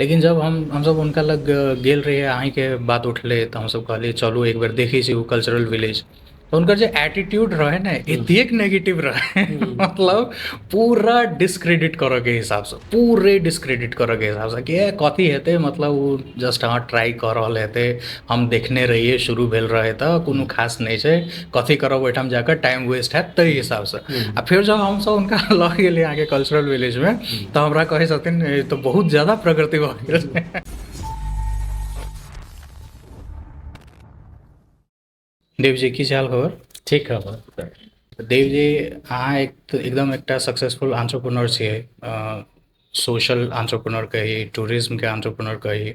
लेकिन जब हम सब उनका लग गेल रहिए, अहीं के बात उठले तो हम सब कहलिए चलू एक बेर देखी छी वो कल्चरल विलेज। तो उनकर जो एटीट्यूड रहे ना हम्म एतेक नेगेटिव रहे हम्म मतलब पूरा डिस्क्रेडिट करे के हिसाब से, पूरे डिस्क्रेडिट करे के हिसाब से कि कथी हेतै, मतलब वो जस्ट हाँ ट्राई कर रहल हेतै, हम देखने रहिए शुरू भेल रहे तऽ कोनो हम्म खास नहीं छै, कथी करब ओहिठाम जाकर टाइम वेस्ट हैत ताहि हिसाब से। आ हम्म फिर जब हम सब उनका लऽ गेलिए अहाँके कल्चरल विलेज में हम्म तऽ हमरा कहै छथिन "ई तऽ बहुत ज्यादा प्रगति भऽ गेल हम्म। छै"। देव जी की हाल खबर? ठीक है बात। देव जी अहाँ एकदम एकटा सक्सेसफुल एंटरप्रेन्योर छियै, सोशल एंटरप्रेन्योर कही, टूरिज्म के एंटरप्रेन्योर कही,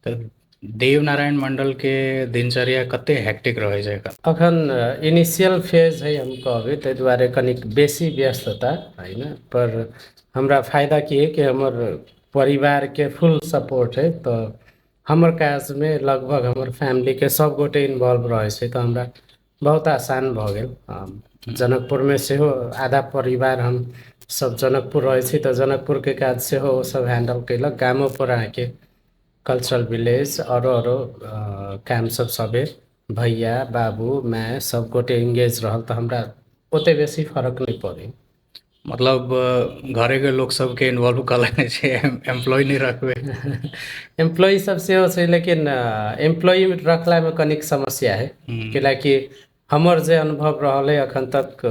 तऽ देव नारायण मंडल के दिनचर्या कते हेक्टिक रहै छै एखन? अखन इनिशियल फेज है, हम कहबै ताहि दुआरे कनिक बेसी व्यस्तता है न, पर हमरा फायदा की है कि हमर परिवार के फुल सपोर्ट है, तो हमर काज में लगभग हमर फैमिली के सब गोटे इन्वॉल्व रहे छै, तो हमरा बहुत आसान भऽ गेल। जनकपुर में सेहो आधा परिवार हम सब जनकपुर रहै छी, तो जनकपुर के काज सेहो ओ सब हैंडल कैलक। गामो पर आके कल्चरल विलेज औरो काम सब सबे भैया बाबू मैं सब गोटे इंगेज रहल, तो हमरा ओते बेसी फर्क नहीं पड़े। मतलब घरे के लोग सबके इन्वॉल्व कऽ लेने छै, एम्प्लॉय नहीं रखबै? एम्प्लॉई सब सेहो छै, लेकिन एम्प्लॉई रखलामे कनिक समस्या है, कैलाकि हमर जे अनुभव रहल है अखन तक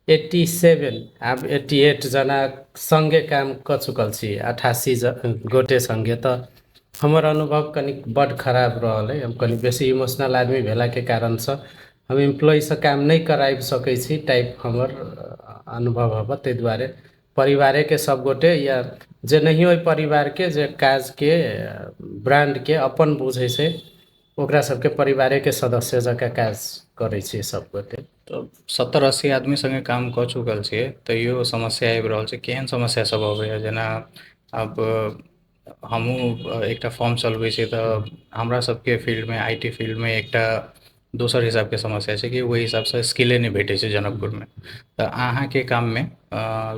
87 आब 88 जना संगे काम कऽ चुकल छी, 88 गोटे संगे, तऽ हमर अनुभव कनिक बड खराब रहल है। हम कनि बेसी इमोशनल आदमी भेला के कारण से हम एम्प्लॉई से काम नहीं कराबि सकै छी टाइप हमर अनुभव हबऽ। ताहि दुआरे परिवारे के सब गोटे या जे नहियो अइ परिवार के जे काज के ब्रांड के अपन बुझै छै, ओकरा सबके परिवारे के सदस्य जकाँ काज करै छी सब गोटे। तऽ 70-80 आदमी संगे काम कऽ चुकल छियै, तैयो समस्या आबि रहल छै। केहन समस्या सब अबैया? जेना आब हमहूँ एकटा फर्म चलबै छी, तऽ हमरा सबके फील्डमे आईटी फील्डमे एकटा दोसर हिसाबके समस्या छै कि ओहि हिसाबसँ स्किले नहि भेटै छै जनकपुरमे। तऽ अहाँके काममे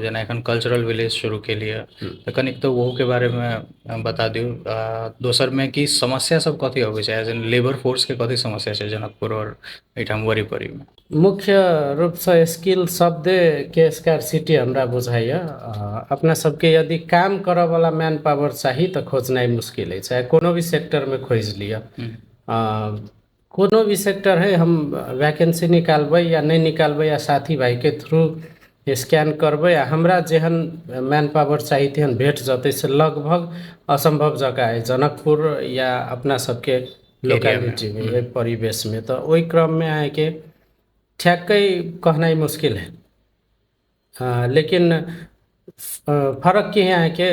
जेना एखन कल्चरल विलेज शुरू केलिए, तऽ कनिक तऽ ओहूके बारेमे बता दियौ। दोसरमे कि समस्या सब कथी अबै छै, एज इन लेबर फोर्सके कथी समस्या छै जनकपुर और एहिठाम वरीपरीमे? मुख्य रूपसँ स्किल शब्दे के स्कार्सिटी हमरा बुझाइए। अपना सबके यदि काम करऽवला मैन पावर चाही तऽ खोजनाइ मुश्किल है, चाहे कोनो भी सेक्टरमे खोजि लिअ। कोनो भी सेक्टर है, हम वैकेंसी निकालबै या नहीं निकालबै या साथी भाई के थ्रू स्कैन करबै आ हमरा जेहन मैन पावर चाही तेहन भेट जेतै, से लगभग असंभव जगह है जनकपुर या अपना सबके एरियामे? लोकेलिटी में, परिवेश में। तो ओहि क्रम में अहाँके ठ्याक्कै कहनाइ मुश्किल है। लेकिन फर्क की है अहाँके,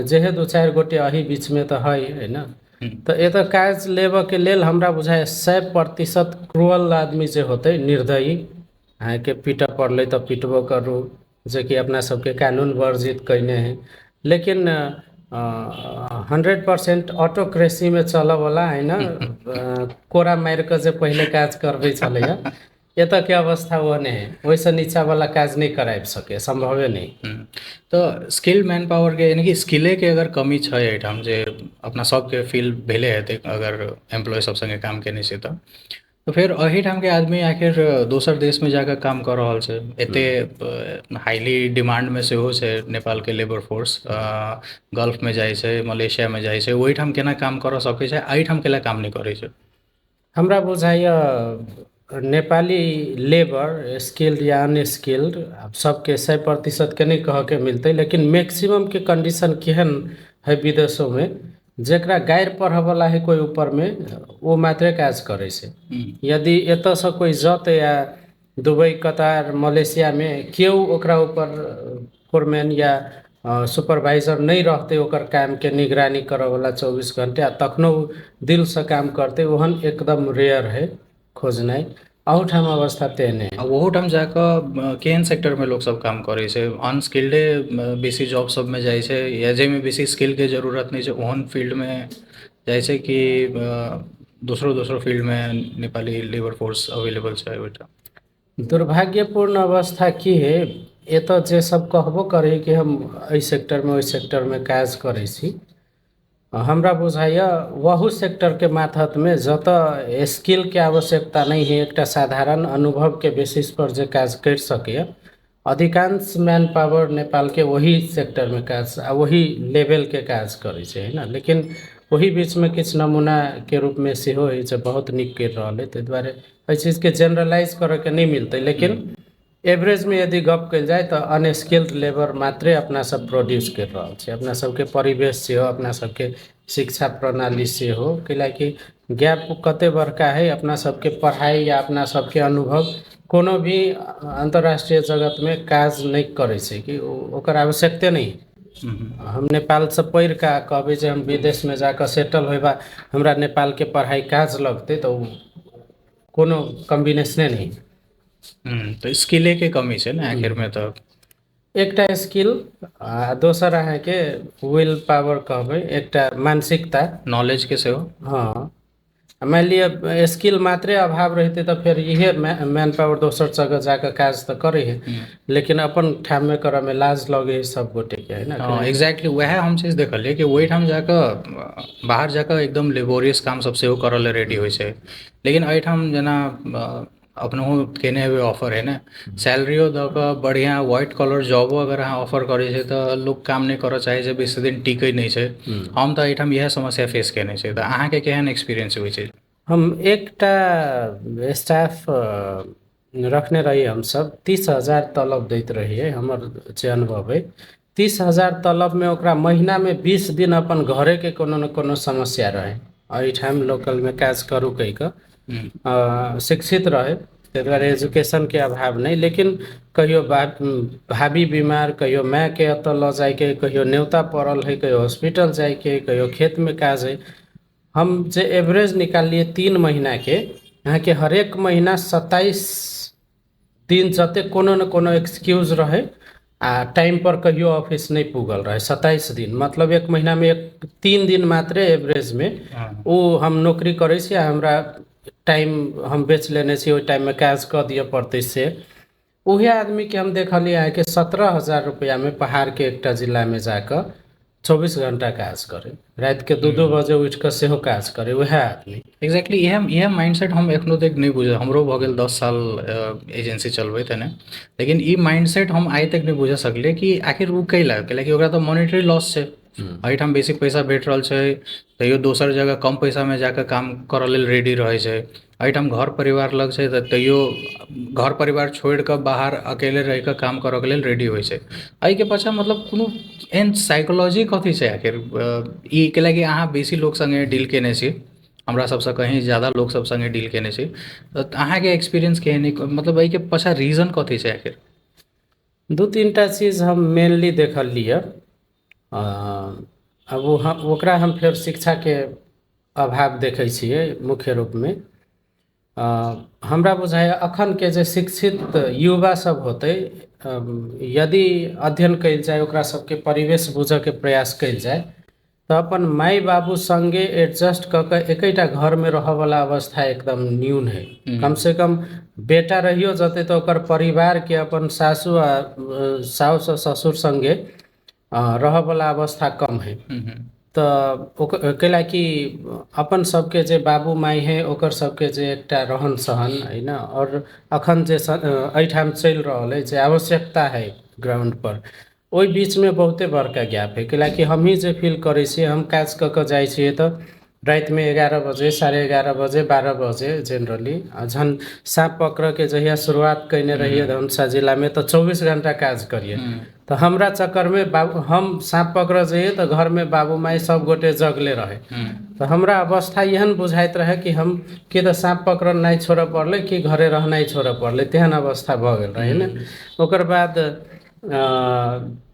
जेहे दू चारि गोटे अही बीच में तऽ है न। तऽ एतऽ काज लेबऽ के लेल हमरा बुझाय 100% क्रूअल आदमी जे होते, निर्दयी, अहाँके पीटऽ पड़लै तऽ पिटबो करू, जे कि अपना सबके कानून वर्जित कैने है। लेकिन 100% ऑटोक्रेसी में चलऽ वाला है न, कोरा मारि कऽ जे पहिले काज करबै छलैया, एतऽ के अवस्था वो नहीं है। ओहिसँ नीचा वाला काज नहीं कराबि सके, संभवे नहीं। तऽ स्किल मैन पावरके यानी कि स्किलेके अगर कमी छै एहिठाम, जे अपना सबके फील भेले हेतै अगर एम्प्लॉय सब संगे काम केने छै तऽ फेर एहिठामके आदमी आखिर दोसर देशमे जाकऽ काम कऽ रहल छै। एते हाईली डिमांडमे सेहो छै नेपालके लेबर फोर्स, गल्फमे जाइ छै, मलेशियामे जाइ छै, ओहिठाम केना काम करऽ सकै छै, एहिठाम कैला काम नहीं करै छै? हमरा बुझाइए नेपाली लेबर स्किल्ड या अनस्किल्ड, अब सबके 100% के नहीं कह के मिलते, लेकिन मैक्सिमम के कंडीशन केहन है विदेशों में, जेकरा गारि पढ़ऽ वाला है कोई ऊपर में, वो मात्रे काज करे छै। यदि एतऽ से कोई जत या दुबई कतार मलेशिया में केओ ओकरा ऊपर फोरमैन या सुपरवाइजर नहीं रहते, ओकर काम के निगरानी करऽ वाला 24 घंटे, आ तखनो दिलसँ काम करते, ओहन एकदम रेयर है खोजनाइ। अहूठाम अवस्था तेहने है। आ ओहूठाम जाकऽ केहन सेक्टरमे लोक सब काम करै छै? अनस्किल्डे बेसी जॉब सबमे जाइ छै, या जाहिमे बेसी स्किलके जरूरत नहीं छै ओहन फील्डमे जाइ छै, कि दोसरो दोसरो फील्डमे नेपाली लेबर फोर्स अवेलेबल छै ओहिठाम? दुर्भाग्यपूर्ण अवस्था की है, एतऽ जे सब कहबो करे कि हम एहि सेक्टरमे ओहि सेक्टरमे काज करै छी, हमरा बुझाइए वहू सेक्टर के माथत में जतऽ स्किल के आवश्यकता नहीं है, एकटा साधारण अनुभव के बेसिस पर जे काज कर सके, अधिकांश मैन पावर नेपाल के वही सेक्टर में काज आ वही लेवल के काज करे छै, है ना। लेकिन वही बीच में किछु नमूना के रूप में सेहो है जे बहुत नीक कर रहा है, ताहि दुआरे एहि चीज के जनरलाइज करे के नहीं मिलते। लेकिन एवरेज में यदि गप कल जाए तो अनस्किल्ड लेबर मात्रे अपना सब प्रोड्यूस कर रहा है, अपना सबके परिवेश से हो, अपना सबके शिक्षा प्रणाली से हो, कैलाकि गैप कते बड़का है अपना सबके पढ़ाई या अपना सबके अनुभव कोनो भी अंतर्राष्ट्रीय जगत में काज नहीं करे छै कि ओकर आवश्यकता नहीं। हम नेपाल से पढ़ का कहबे जे हम विदेश में जाकर सेटल होबा हमरा नेपाल के पढ़ाई काज लगते तो कोनो कॉम्बिनेशने नहीं। तो स्किले के कमी छै ने आखिर में, तो एकटा स्किल आ दोसर अहाँके विल पावर कहबै, एकटा मानसिकता नॉलेज के सेहो। हाँ, मान लिअ स्किल मात्रे अभाव रहते तो फिर इहे मैन पावर दोसर जगह जाकर काज तो करे है, लेकिन अपन ठाम में करे में लाज लगे है सब गोटे के, है ना। हाँ एग्जैक्टली वह हम चीज देखलिए कि वही ठाम जाकर बाहर जाकर एकदम लेबोरियस काम सब सेहो करऽ ले रेडी होइ छै, लेकिन एहिठाम जेना अपनो केने हुए ऑफर है ना, सैलरियो दऽ कऽ बढ़िया व्हाइट कॉलर जॉबो अगर अहाँ ऑफर करै छै तऽ लोग काम नहीं करऽ चाहे छै, बेसी दिन टिकै नहीं छै। हम तऽ एहिठाम इएह समस्या फेस केने छै, तऽ अहाँके केहन एक्सपीरियंस होइ छै? हम एकटा स्टाफ रखने रहिए, हम सब 30,000 तलब दैत रहिए। हमर जे अनुभव है 30,000 तलब में ओकरा महीना में 20 दिन अपन घरे के कोनो न कोनो समस्या रहे, एहिठाम लोकल में काज करू कहि कऽ शिक्षित रहे, ताहि दुआरे एजुकेशन के अभाव नहीं। लेकिन कहियो भाभी बीमार, कहियो माय के एतऽ लऽ जाइके, कहियो न्योता पड़ल है, कहियो हॉस्पिटल जाइके, कहियो खेत में काज है। हम जे एवरेज निकालिए 3 महीना के, यहाँ के हरेक महीना 27 दिन जते कोनो न कोनो एक्सक्यूज रहे आ टाइम पर कहियो ऑफिस नहीं पुगल रहे। 27 दिन मतलब एक महीना में 3 दिन मात्रे एवरेज में वो हम नौकरी करे छी, हमरा टाइम हम बेच लेने छी, ओहि टाइम में काज कऽ दिए पड़ते से उहे आदमी के हम देखलिए है कि 17,000 रुपया में पहाड़ के एकटा जिला में जाकर 24 घंटा काज करे, रात के 2-2 बजे उठ कर सेहो काज करे वह आदमी। एग्जैक्टली यह माइंडसेट हम एखनो तक नहीं बुझे, हमरो भऽ गेल 10 साल एजेंसी चलबैत है, लेकिन ई माइंडसेट हम आइ तक नहीं बुझ सकलिए कि आखिर वो कैला, कैलाकि ओकरा तो मॉनेटरी लॉस छै। एहिठाम बेसी पैसा भेट रहल छै, तैयो दोसर जगह कम पैसा में जाकर काम करऽ लेल रेडी रहे छै। एहिठाम घर परिवार लग छै तऽ तैयो घर परिवार छोड़ कऽ बाहर अकेले रह कऽ काम करऽ के लेल रेडी होइ छै। एहि के पाछा मतलब कोनो एहन साइकोलॉजी कथी छै आखिर? ई कैलाकि अहाँ बेसी लोग संगे डील केने छी, हमरा सबसे कहीं ज़्यादा लोग सब संगे डील केने छी, तऽ अहाँके एक्सपीरियंस केहन, मतलब एहि के पाछा रीजन कथी छै आखिर? 2-3 टा चीज हम मेनली देखलिए। अब ओकरा हम फिर शिक्षा के अभाव देखै छियै मुख्य रूप में। हमरा बुझाइए अखन के जे शिक्षित युवा सब होते, यदि अध्ययन कल जाए, ओकरा सबके परिवेश बुझे के प्रयास कल जाए, तो अपन माई बाबू संगे एडजस्ट कऽ के एकैटा घर में रह वाला अवस्था एकदम न्यून है। कम से कम बेटा रहियो जते तो ओकर परिवार के अपन सासू आ साउस ससुर संगे रह वाला अवस्था कम है। तो कैलाकि अपन सबके जे बाबू माई है ओकर सबके जे एकटा रहन सहन है ना, और अखन जे एहिठाम चल रहा है जे आवश्यकता है ग्राउंड पर, ओहि बीच में बहुते बड़का गैप है। कैलाकि हम ही जे फील करे छी, हम काज कऽ के जाइ छियै तो रात में 11 बजे, 11:30 बजे, 12 बजे जनरली झन साँप पकड़ के जहिया शुरुआत कैने रहिए धनुषा जिला में तो 24 घंटा काज करिए। तो हमरा चक्कर में हम साँप पकड़ जाइए तो घर में बाबू माई सब गोटे जगले रहे। तो हमरा अवस्था एहन बुझाइत रहे कि हम कि तो साँप पकड़ नहीं छोड़ पड़ले कि घरे रहना छोड़ पड़ले, तेहन अवस्था भ गेल रहे ना। ओकर बाद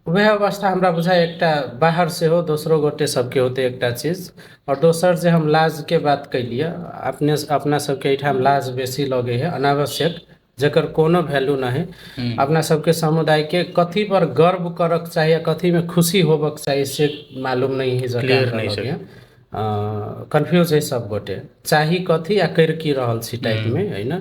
वह अवस्था हमरा बुझाए एकटा बाहर से हो, दोसरो गोटे सबके होते एकटा चीज। और दोसर जे हम लाज के बात कैलिए, अपना सबके एहिठाम लाज बेसी लगे है अनावश्यक, जकर कोनो वैल्यू ना है। अपना सबके समुदाय के कथी पर गर्व करक चाहिए, कथी में खुशी होबक चाहिए से मालूम नहीं है, क्लियर नहीं छै। कन्फ्यूज है सब गोटे, चाही कथी आ कर की रहल छी टाइप में, है ना।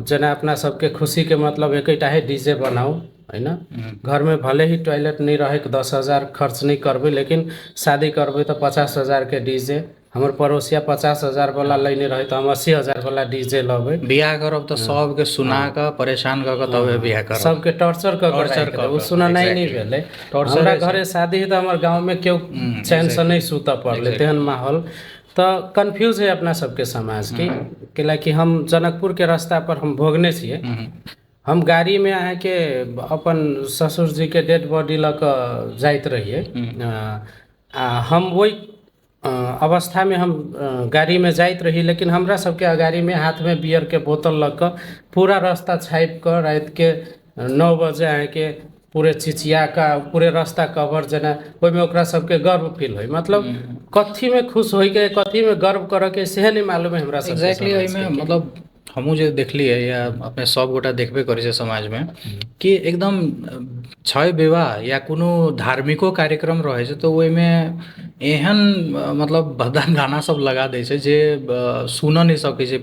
जना अपना सबके खुशी के मतलब एकैटा है डीजे बनाओ, है ना। घर में भले ही टॉयलेट नहीं रहे 10,000 खर्च नहीं करबै, लेकिन शादी करबै तो 50,000 के डीजे, हमर पड़ोसिया 50,000 वाला लेने रहे तो हम 80,000 वाला डीजे लेबै। बियाह करब तो सबके सुना के परेशान क के तबे बियाह करब, सबके टॉर्चर कर टॉर्चर कर कऽ उ के, सुननाइ नहीं exactly। भेलै। टॉर्चर हमरा है घरे शादी है तो हमर गांव में केओ चैन से नहीं सूत पड़ले, तेहन माहौल। तो कन्फ्यूज है अपना सबके समाज की, कैलाकि हम जनकपुर के रास्ता पर हम भोगने छियै। हम गाड़ी में अहाँके अपन ससुर जी के डेड बॉडी लऽ कऽ जाइत रहिए। हम वही अवस्था में हम गाड़ी में जाइत रही, लेकिन हमरा सबके अगाड़ी में हाथ में बियर के बोतल लऽ कऽ पूरा रास्ता छापि कऽ रात के 9 बजे अहाँके पूरे चिचिया का पूरे रास्ता कवर जेना, ओहिमे ओकरा सबके गर्व फील होइ। मतलब कथी में खुश होइ के, कथी में गर्व करऽ के, सेहे नहीं मालूम है हमरा सबके। एग्जैक्टली एहिमे मतलब हमहूँ जे देखलियै या अपने सब गोटा देखबे करै छै समाज में कि एकदम छै विवाह या कोनो धार्मिको कार्यक्रम रहै छै तो ओहिमे एहन मतलब भद्दा गाना सब लगा दै छै जे सुनऽ नहीं सकै छै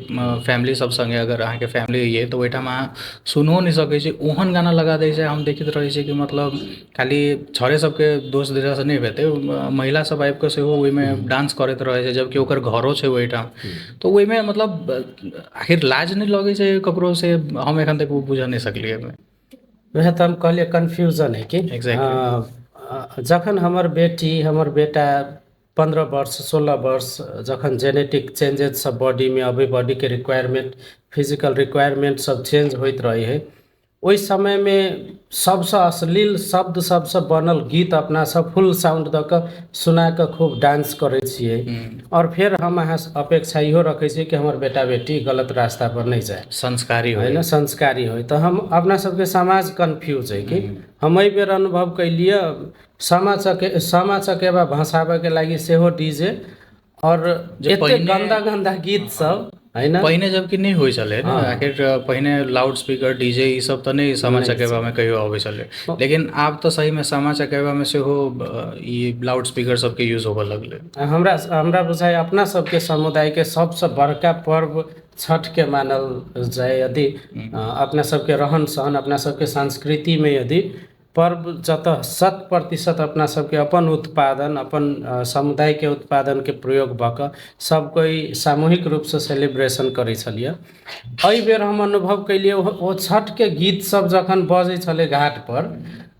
फैमिली सब संगे। अगर अहाँके फैमिली ये तो ओहिठाम अहाँ सुनहो नहीं सकै छी, ओहन गाना लगा दै छै। हम देखैत रहै छियै कि मतलब खाली छौड़े सबके दोष देलासँ नहीं हेतै, महिला सब आबि कऽ सेहो ओहिमे डांस करैत रहै छै, जबकि ओकर घरो छै ओहिठाम। तो ओहिमे मतलब आखिर लाज नहीं लगै छै ककरो से, हम एखन तक वो बुझऽ नहीं सकलियै एहिमे। वएह तो हम कहलिए कन्फ्यूजन है कि जखन हमर बेटी हमर बेटा 15 वर्ष 16 वर्ष जखन जेनेटिक चेंजेस सब बॉडी में अबै, बॉडी के रिक्वायरमेंट फिजिकल रिक्वायरमेंट सब चेंज होइत रहे है, ओहि समय में सबसे अश्लील शब्द सबसे बनल गीत अपना सब फुल साउंड दऽ कऽ सुना कऽ खूब डांस करै छियै। और फिर हम अहाँ अपेक्षा इहो रखै छियै कि हमर बेटा बेटी गलत रास्ता पर नहीं जाए, संस्कारी है होइ। ना, संस्कारी हो। तो हम अपना सबके समाज कन्फ्यूज है कि हम एहि बेर अनुभव कैलिए सामा चकेबा भसाबे के लागि सेहो डीजे और एते गंदा गंदा गीत सब, है ना। पहिने जबकि नहीं होइ छलै ने, आखिर पहिने लाउड स्पीकर डीजे ई सब तो नहीं सामा चकेबा में कहियो अबै छलै, लेकिन आब तो सही में सामा चकेबा में सेहो ई लाउड स्पीकर सबके यूज होबऽ लगलै। हमरा बुझाय अपना सबके समुदाय के सबसे बड़का पर्व छठ के मानल जाए। यदि अपना सबके रहन सहन अपना सबके संस्कृति में यदि पर्व जतऽ 100% अपना सबके अपन उत्पादन अपन समुदाय के उत्पादन के प्रयोग भऽ कऽ सब कोई सामूहिक रूप से सेलिब्रेशन करै छलिए। एहि बेर हम अनुभव कैलिए ओ छठ के गीत सब जखन बजै छलै घाट पर,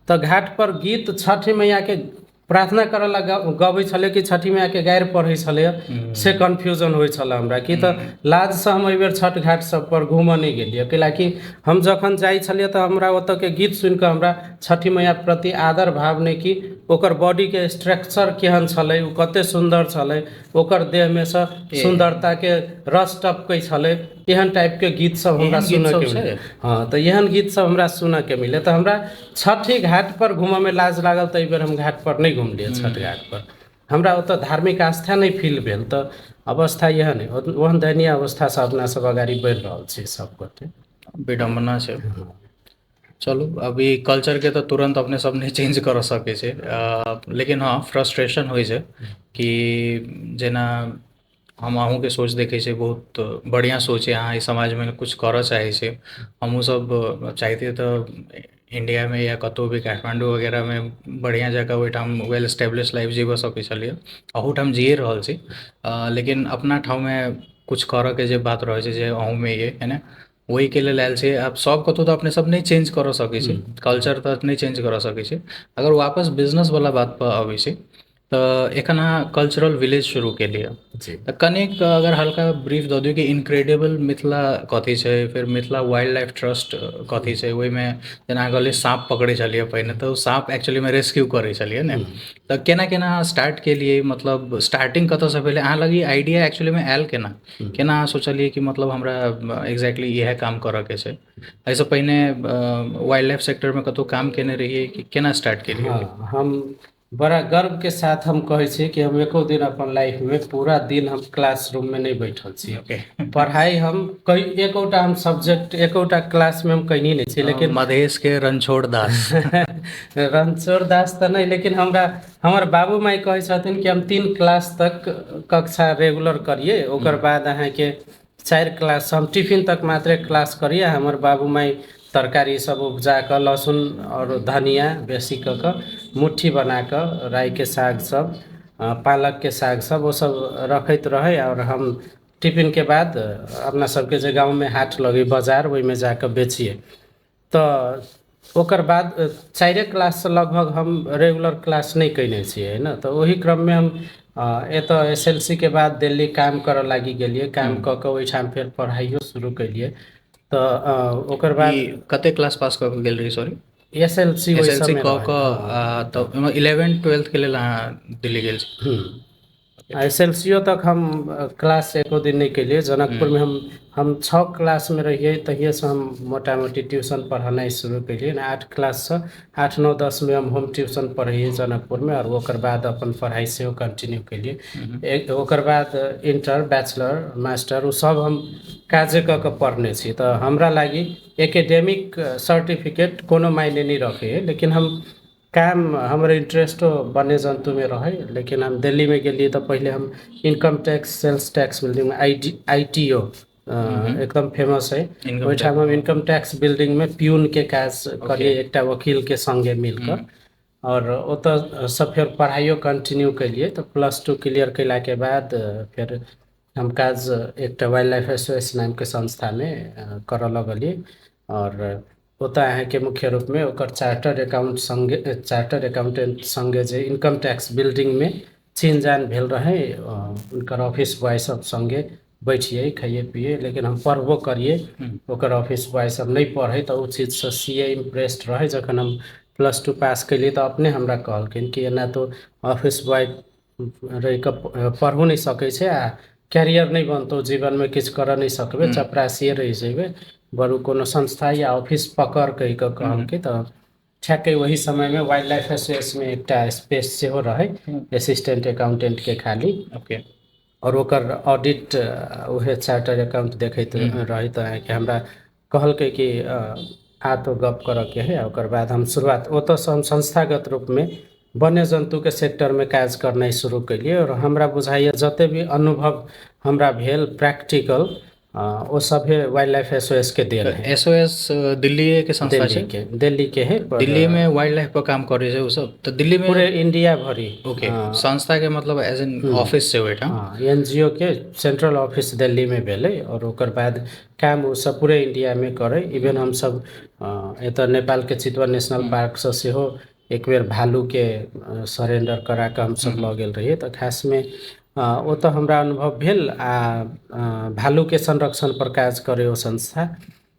तऽ घाट पर गीत छठी मैया के प्रार्थना करऽ लगा गबै छलै कि छठी मैया के गारि पढ़ै छलै, से कन्फ्यूजन होइ छलै हमरा। कि तऽ लाज से हम एहि बेर छठ घाट सब पर घूमऽ नहीं गेलिए, कैलाकि हम जखन जाइ छलिए तऽ हमरा ओतऽ के गीत सुनि कऽ हमरा छठी मैया प्रति आदर भाव नहीं कि ओकर बॉडी के स्ट्रक्चर केहन छलै, ओ कते सुंदर छलै, ओकर देह में से सुंदरता के रस टपकै छलै, एहन टाइप के गीत सब हमरा सुनऽ के मिले। हाँ, तो एहन गीत सब हमरा सुनऽ के मिले, तो हमरा छठी घाट पर घूमऽ में लाज लागल। तो एहि बेर हम घाट पर नहीं घुमलिए छठ घाट पर, हमरा ओतऽ धार्मिक आस्था नहीं फील भेल। तो अवस्था एहन है, ओहन दयनीय अवस्था से अपना सब अगाड़ी बढ़ि रहल छै सब गोटे। विडम्बना छै। चलू, अभी कल्चर के तो तुरंत अपने सब नहीं चेंज कर सकै छै, लेकिन हाँ फ्रस्ट्रेशन होइ छै कि जेना हम अहूँ के सोच देखै छै, बहुत बढ़िया सोच है, अहाँ इस समाज में कुछ करऽ चाहै छै। हमहूँ सब चाहते तो इंडिया में या कतौ भी काठमांडू वगैरह में बढ़िया जगह ओहिठाम वेल स्टेब्लिश लाइफ जीवऽ सकै छलिए, अहूठाम जिए रहल छी। लेकिन अपना ठाउँ में कुछ करऽ के जे बात रहै छै जे अहूँ में ये है ना, वही के लेल आयल छै। आब सब कतौ तो अपने सब नहीं चेंज करऽ सकै छै, कल्चर तो नहीं चेंज करऽ सकै छै। अगर वापस बिजनेस वाला बात पर अबै छै तऽ एखन अहाँ कल्चरल विलेज शुरू केलिए, तऽ कनिक अगर हल्का ब्रीफ दऽ दियौ कि इनक्रेडिबल मिथिला कथी छै, फिर मिथिला वाइल्ड लाइफ ट्रस्ट कथी छै, ओहिमे जेना अहाँ कहलिए साँप पकड़ै छलिए पहिने, तऽ साँप एक्चुअली में रेस्क्यू करै छलिए ने, तऽ केना केना अहाँ स्टार्ट केलिए, मतलब स्टार्टिंग कतऽसँ भेलै, अहाँ लग ई आइडिया एक्चुअली में आयल केना, केना अहाँ सोचलिए कि मतलब हमरा एग्जैक्टली इएह काम करऽ के छै। एहिसँ पहिने वाइल्ड लाइफ सेक्टर में कतौ काम केने रहिए कि केना स्टार्ट केलिए? हाँ, हम बड़ा गर्व के साथ हम कहै छी कि हम एको दिन अपन लाइफ में पूरा दिन हम क्लासरूम में नहीं बैठल छी। पढ़ाई हम एकोटा हम सब्जेक्ट एकोटा क्लास में हम कहीं नहीं छी, लेकिन मधेश के रणछोड़ दास रणछोड़ दास तो नहीं, लेकिन हमर बाबू माई कहै छथिन कि हम 3 क्लास तक कक्षा रेगुलर करिए, ओकर बाद अहाँ के 4 क्लास हम टिफिन तक मात्रे क्लास करिए। हमर बाबू माई तरकारी सब उपजा कऽ लहसुन और धनिया बेसी कऽ मुट्ठी बना कऽ राई के साग सब पालक के साग सब वो सब रखैत रहे और हम टिफिन के बाद अपना सबके जे गाँव में हाट लगे बाजार वही में जाकर बेचिए। तो ओकर बाद 4 क्लास से लगभग हम रेगुलर क्लास नहीं कैने छियै है ना। तो वही क्रम में हम एतऽ SLC के बाद दिल्ली काम करऽ लागी गेलिए। काम कऽ कऽ ओहिठाम फेर पढ़ाइयो शुरू कैलिए। तो ओकर बाद कते क्लास पास कऽ के गेल रही सॉरी SLC वही SLC समय कऽ कऽ तो 11 12 के लेल अहाँ दिल्ली गेल छी। SLCO तक हम क्लास एको दिन नहीं कैलिए। जनकपुर में हम 6 क्लास में रहिए तहिए से हम मोटा मोटी ट्यूशन पढ़ाना शुरू कैलिए ना। 8 क्लास से 8 9 10 में हम होम ट्यूशन पढ़िए जनकपुर में और ओकर बाद अपन पढ़ाई से कंटिन्यू कैलिए। ओकर बाद इंटर बैचलर मास्टर उ सब हम काजे कऽ के पढ़ने छी। तो हमरा लागी एकेडमिक सर्टिफिकेट कोनो मायने नहीं रखे है। लेकिन हम काम हमारे इंटरेस्टो वन्य जंतु में रहे। लेकिन हम दिल्ली में गेलिए तो पहले हम income tax sales tax building में ITO एकदम फेमस है। ओहिठाम हम इनकम टैक्स बिल्डिंग में प्यून के काज करिए एक वकील के संगे मिलकर। और ओतऽ सब फिर पढ़ाइयो कंटिन्यू कैलिए। तो +2 क्लियर कैला के बाद फिर हम काज एक वाइल्ड लाइफ SOS नाम के संस्था में करऽ लगलिए। और ओतऽ अहाँ के मुख्य रूप में ओकर चार्टर्ड अकाउंटेंट संगे जे इनकम टैक्स बिल्डिंग में चिन जान भेल रहे। उनकर ऑफिस बॉय सब संगे बैठिए खाइए पिए। लेकिन हम पढ़बो करिए। ओकर ऑफिस बॉय सब नहीं पढ़े तो उ चीज से CA इम्प्रेस्ड रहे। जखन हम +2 पास कैलिए तो अपने हमरा कहलखिन कि एना तो ऑफिस बॉय रहि कऽ पढ़ो नहीं सकै छै आ कैरियर नहीं बनतौ जीवन में किछु करऽ नहीं सकबे चपरासिए रहि जेबे। बरू कोनो संस्था या ऑफिस पकड़ कहि कऽ कहलकै। तो ठ्याक्कै वही समय में वाइल्ड लाइफ SOS में एक स्पेस सेहो रहे असिस्टेंट अकाउंटेंट के खाली। और ओकर ऑडिट उहे चार्टर्ड अकाउंट देखैत रही। तो हमरा कहलकै कि आ तो गप करऽ के है। ओकर बाद हम शुरुआत ओतऽ से हम संस्थागत रूप में वन्य जंतु के सेक्टर में काज करनाइ शुरू कैलिए। और हमरा बुझाइए जते भी अनुभव हमरा भेल प्रैक्टिकल वो सब है वाइल्ड लाइफ SOS के देन है। SOS दिल्ली के संस्था छै दिल्ली के है। दिल्ली में वाइल्ड लाइफ पर काम करे छै उ सब। तो दिल्ली में पूरे इंडिया भरी ओके संस्था के मतलब एज एन ऑफिस से ओइठाम NGO के सेंट्रल ऑफिस दिल्ली में भेले। और ओकर बाद काम उ सब पूरे इंडिया में करे। इवन हम सब एतऽ नेपाल के चितवन नेशनल पार्क से सेहो एक बेर भालू के सरेंडर करा के हम सब लऽ गेल रहिए। तो खास में ओतऽ हमरा अनुभव भेल आ भालू के संरक्षण पर काज करे ओ संस्था।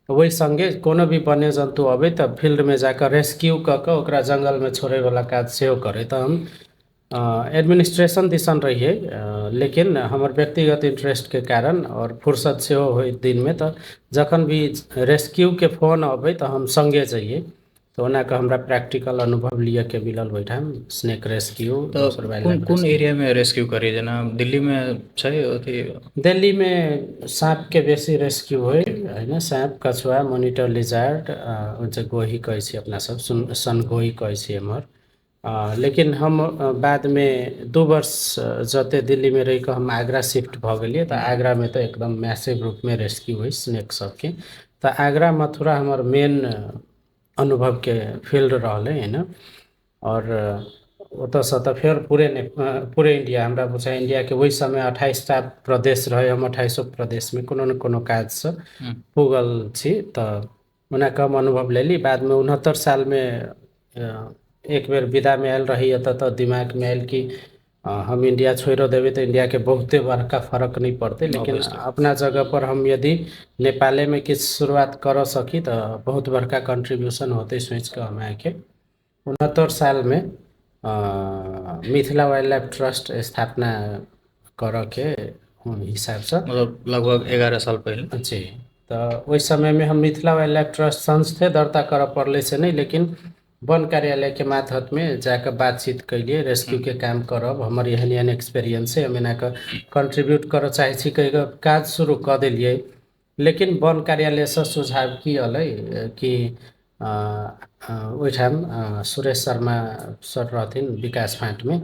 वही संगे कोनो भी वन्य जंतु अबे तब फील्ड में जाकर रेस्क्यू कऽ के ओकरा जंगल में छोड़े वाला काज सेहो करे। तो हम एडमिनिस्ट्रेशन दिसन रहिए। लेकिन हमर व्यक्तिगत इंटरेस्ट के कारण और फुर्सत सेहो होय दिन में तो जखन भी रेस्क्यू के फोन अबे तो हम संगे जाइए। तो ओना के हमरा प्रैक्टिकल अनुभव लिए के मिलल ओइठाम स्नेक रेस्क्यू। तो कौन एरिया में रेस्क्यू करे जना दिल्ली में छै अथी दिल्ली में सांप के बेसी रेस्क्यू होय है ना। सांप कछुआ मॉनिटर लिजार्ड जे गोही कहै छी अपना सब सन गोही कहै छी एम्हर। लेकिन हम बाद में 2 वर्ष जते दिल्ली में रहि कऽ हम आगरा शिफ्ट भऽ गेलिए। तो आगरा में तो एकदम मैसिव रूप में रेस्क्यू होय स्नेक सबके। तो आगरा मथुरा हमर मेन अनुभव के फील्ड रहले है ना। और ओतऽ से तो फिर पूरे इंडिया हमरा बुझाइ इंडिया के वही समय 28टा प्रदेश रहे। हम 28 प्रदेश में कोनो न कोनो काज से पुगल छी। तो ओना कम अनुभव लेली। बाद में 69 साल में एक बेर विदा में आयल रही। तो दिमाग में आयल कि हम इंडिया छोड़ देवे तो इंडिया के बहुते बड़का फर्क नहीं पड़ते। लेकिन अपना जगह पर हम यदि नेपाले में किस शुरुआत कर सकी तो बहुत बड़का कंट्रीब्यूशन होते सोच के हम आके 69 साल में मिथिला वाइल्ड लाइफ ट्रस्ट स्थापना कर के हिसाब से मतलब लगभग 11 साल पहले जी। तो उस समय में हम मिथिला वाइल्ड लाइफ ट्रस्ट संस्थे दर्ता कर पड़ले से नहीं। लेकिन वन कार्यालय के मार्फत में जाकर बातचीत कैलिए रेस्क्यू के काम करब हमर एहन एहन एक्सपीरियंस है। हम एना के कंट्रीब्यूट कर चाहे छी कहि काज शुरू कर दिलिए। लेकिन वन कार्यालय से सुझाव की अलै कि ओइठाम सुरेश शर्मा सर रहथिन विकास फाँट में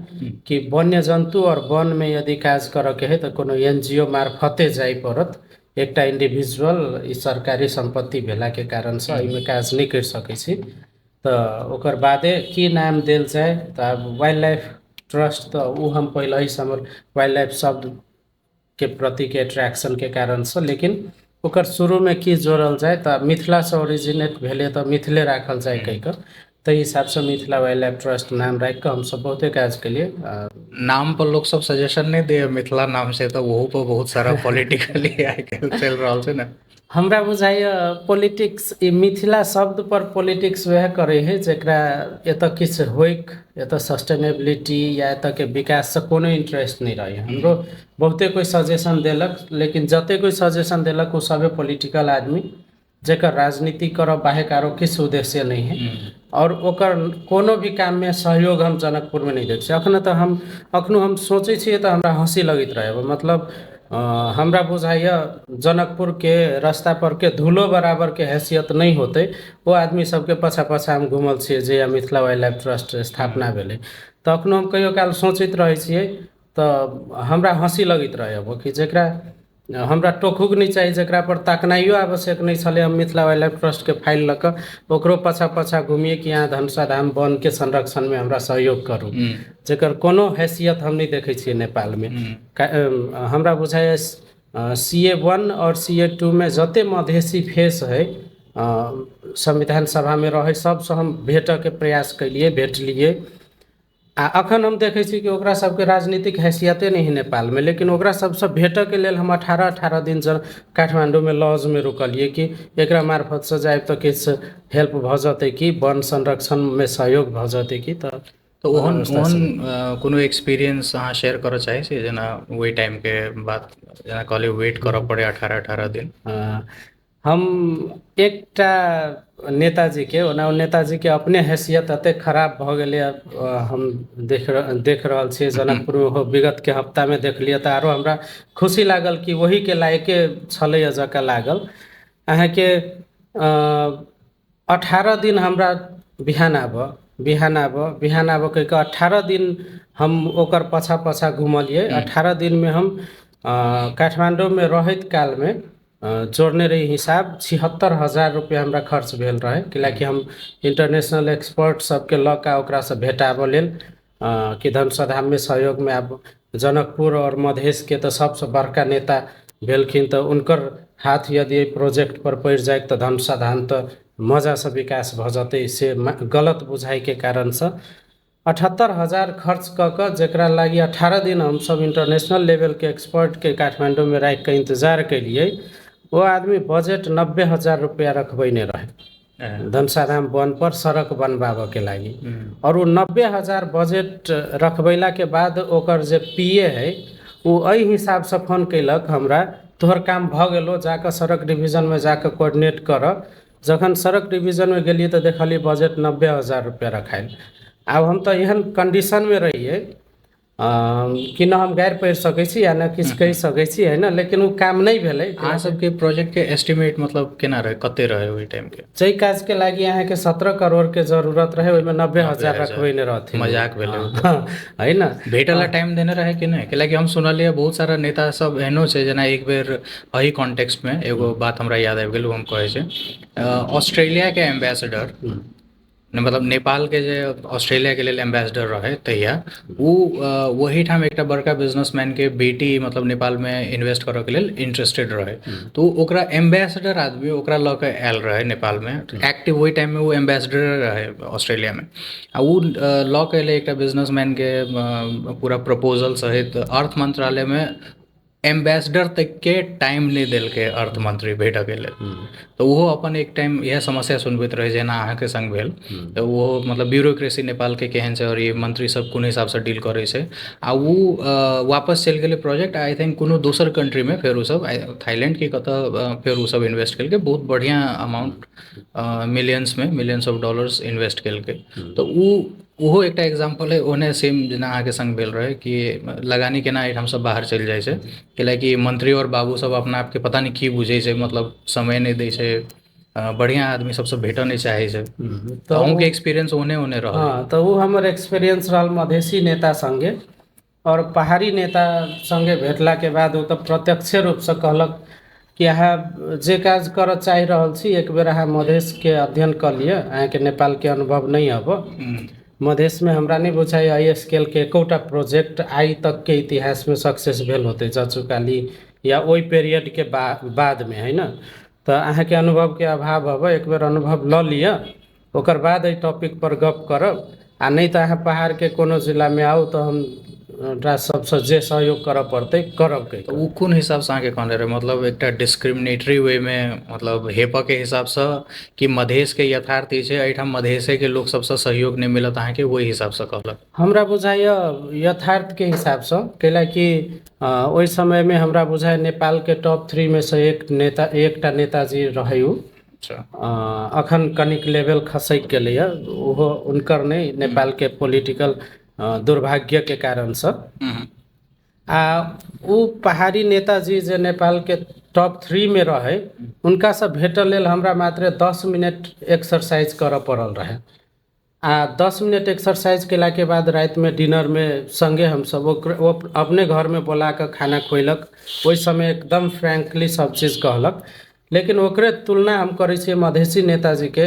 कि वन्य जंतु और वन में यदि काज करे के है तो कोनो NGO मार्फते जाय पड़त। एकटा इंडिविजुअल ई सरकारी संपत्ति भेला के कारण से एहिमे काज नहीं कर सकै छी, तो ओकर बादे की नाम देल जाए, तो अब वाइल्ड लाइफ ट्रस्ट, तो उ हम पहले ही से हमर वाइल्ड लाइफ शब्द के प्रति के अट्रैक्शन के कारण से, लेकिन ओकर शुरू में की जोड़ल जाए, तो मिथिला से ओरिजिनेट भेले तो मिथिले राखल जाए कह के, तो हिसाब से मिथिला वाइल्ड लाइफ ट्रस्ट नाम राख के हम सब बहुते काज के लिए नाम पर लोग सब सजेशन नहीं दे मिथिला नाम से, तो वहू पर बहुत सारा पॉलिटिकली आइ काल्हि चल रहा है ना। हमरा बुझाइए पॉलिटिक्स ई मिथिला शब्द पर पॉलिटिक्स वह करे है जकरा एतऽ किछु होइक, एतऽ सस्टेनेबिलिटी या एतऽ के विकास से कोनो इंटरेस्ट नहीं रहे। हमरो बहुते कोई सजेशन देलक, लेकिन जते कोई सजेशन देलक वो सबे पॉलिटिकल आदमी जेकर राजनीति करब बाहेक आरो किछु उद्देश्य नहीं है, और ओकर कोनो भी काम में सहयोग हम जनकपुर में नहीं देख छी। अखनो हम सोचे छिए तो हमरा हंसी लगत रहे, मतलब हमरा बुझाइए जनकपुर के रास्ता पर के धूलो बराबर के हैसियत नहीं होते वो आदमी सबके पछा पछा हम घूमल छिए जे मिथिला वाइल्ड लाइफ ट्रस्ट स्थापना भेले। तो अखनो हम कहियो काल सोचैत रहे छिए, तो हमरा हंसी लगत रहे अब कि जकरा हमरा टोकुक नहीं चाहिए, जकरा पर ताकनाइयो आवश्यक नहीं छले, हम मिथिला वाइल्ड लाइफ ट्रस्ट के फाइल लऽ कऽ ओकरो पछा पछा घूमिए कि यहाँ धनुषा धाम वन के संरक्षण में हमरा सहयोग करू, जकर कोनो हैसियत हम नहीं देखे छिए नेपाल में। हमरा बुझाइए CA1 और CA2 में जते मधेसी फेस है संविधान सभा में रहे, सबसे हम भेट के प्रयास कैलिए, भेट लिए। आ अखन हम देखे छी कि ओकरा सबके राजनीतिक हैसियते नहीं है नेपाल में, लेकिन ओकरा सबसे भेटऽ के लेल हम 18 दिन काठमांडू में लॉज में रुकलिए कि एकरा मार्फत से जाए तो किछु हेल्प भ जते कि वन संरक्षण में सहयोग भ जते कि। तो ओहन कोनो एक्सपीरियंस अहाँ शेयर करऽ चाहै छी, जेना ओहि टाइम के बात, जेना कहलिए वेट करऽ पड़े 18 दिन। हम एकटा नेताजी के ओना नेताजी के अपने हैसियत अते खराब भ गेलै, हम देख रहल छियै जनकपुर में हो विगत के हफ्ता में देखलिए तो आरो हमरा खुशी लागल कि वही के लायके छलै जका लागल। अहाँ के 18 दिन हमरा बिहान आब कह के 18 दिन हम ओकर पछा पछा घूमलिए। 18 दिन में हम काठमांडू में रहत काल में जोड़ने रही हिसाब 76,000 रुपया हमरा खर्च भेल रहे, कैलाकि हम इंटरनेशनल एक्सपर्ट सबके लऽ कऽ ओकरा से भेटाबऽ लेल कि धनुषा धाम में सहयोग में आब जनकपुर और मधेश के तो सबसे बड़का नेता भेलखिन, तो उनकर हाथ यदि प्रोजेक्ट पर पड़ जाए तो धनुषा धाम तो मजा से विकास भ जते, से गलत बुझाई के कारण से 78,000 खर्च कऽ जकरा लागी 18 दिन हम सब इंटरनेशनल लेवल के एक्सपर्ट के काठमांडू में रख के इंतजार कैलिए। वो आदमी बजट 90,000 रुपया रखबैने रहे धनुषा धाम वन पर सड़क बनवाबऽ के लागी, और वो 90,000 बजट रखबैला के बाद ओकर जे PA है वो एहि हिसाब से फोन कैलक हमरा, तोहर काम भ गेलो, जाकर सड़क डिवीजन में जाकर कोऑर्डिनेट कर। जखन सड़क डिवीजन में गेलिए तो देखलिए बजट 90,000 रुपया रखायल। अब हम तो एहन कंडीशन में रहिए कि न हम गैर पढ़ सकै छी या न किछु कहि सकै छी, है ना, लेकिन वो काम नहीं भेलै। अहाँ सबके प्रोजेक्ट के एस्टिमेट मतलब केना रहे, कते रहे ओहि टाइम के? जै काज के लागी अहाँ के 17 करोड़ के जरूरत रहे, ओहिमे 90,000 रखबैने रहथिन। मजाक भेलै है ना। भेटला टाइम देने रहे कि नहीं? कैलाकि हम सुनलिए बहुत सारा नेता सब एहनो छै, जेना एक बेर एही कॉन्टेक्स्ट में एगो बात हमरा याद आबि गेल, हम कहै छै ऑस्ट्रेलिया के एम्बेसडर मतलब नेपाल के जे ऑस्ट्रेलिया के लिए एम्बेसडर रहे तहिया वही ठाम एक बड़का बिजनेसमैन के बेटी मतलब नेपाल में इन्वेस्ट करे के लिए इंटरेस्टेड रहे, तो ओकरा एम्बेसडर आदमी ओकरा लऽ के आयल रहे नेपाल में एक्टिव। वही टाइम में वो एम्बेसडर रहे ऑस्ट्रेलिया में, आ वो लऽ के अयलै एक बिजनेसमैन के पूरा प्रपोजल सहित अर्थ मंत्रालय में एम्बेसडर तक के टाइम नहीं दिलकै अर्थ मंत्री भेटऽ के लेल। तो वो अपन एक टाइम यह समस्या सुनबैत रहे जेना अहाँके संग भेल, तो वो मतलब ब्यूरोक्रेसी नेपाल के केहन छै और ये मंत्री सब कोन हिसाब से डील करे छै, आ वो वापस चलि गेलै प्रोजेक्ट आई थिंक कोनो दोसर कंट्री में, फेर वो सब थाईलैंड के कतऽ फेर वो सब इन्वेस्ट केलकै, बहुत बढ़िया amount millions of dollars invest केलकै। तो ओहो एकटा एग्जाम्पल है, ओने सेम जेना अहाँके संग भेल रहे कि लगानी केना हम सब बाहर चलि जाइ छै, कैलाकि मंत्री और बाबू सब अपना आपके पता नहीं की बुझै छै, मतलब समय नहीं दै छै, बढ़िया आदमी सबसे भेटऽ नहीं चाहे छै। तो अहूँके एक्सपीरियंस ओने रहल? हाँ, तो वो हमर एक्सपीरियंस रहल मधेसी नेता संगे और पहाड़ी नेता संगे भेटला के बाद वो तो प्रत्यक्ष रूप से कहलक कि अहाँ जे काज करऽ चाहि रहल छी एक बेर अहाँ मधेशके अध्ययन कऽ लिअ, अहाँके नेपालके अनुभव नहीं हब। मधेश में हमरा नहीं बुझाइ एहि स्केल के एकोटा प्रोजेक्ट आइ तक के इतिहास में सक्सेस भेल होते जचुकाली या ओहि पीरियड के बाद में, है न। तो अहाँ के अनुभव के अभाव हब, एक बेर अनुभव ल लिअ, ओकर बाद एहि टॉपिक पर गप करब। आ नहीं तो अहाँ पहाड़ के कोनो जिला में आउ तो हम सबसे जे सहयोग करऽ पड़तै करब। तो उ कोन हिसाब से अहाँके कहने रहे, मतलब एकटा डिस्क्रिमिनेटरी वे में, मतलब हेपऽ के हिसाब से कि मधेश के यथार्थ ई छै एहिठाम मधेशे के लोग सबसे सहयोग नहीं मिलत अहाँके, ओहि हिसाब से कहलक? हमरा बुझाइय यथार्थ के हिसाब से, कैलाकि ओहि समय में हमरा बुझाय नेपाल के टॉप 3 में से एकटा नेताजी रहे उ। अखन कनिक लेवल खसक गेलै है, ओहो उनकर नहीं, नेपाल के पॉलिटिकल दुर्भाग्य के कारण से। आ उ पहाड़ी नेताजी जे नेपाल के टॉप 3 में रहे, उनका से भेटल लेल हमरा मात्र 10 मिनट एक्सरसाइज करऽ पड़ल रहे। आ 10 मिनट एक्सरसाइज केला के बाद रात में डिनर में संगे हम सब वो अपने घर में बोला के खाना खुएलक। ओहि समय एकदम फ्रैंकली सब चीज कहलक। लेकिन ओकरे तुलना हम करै छियै मधेसी नेताजी के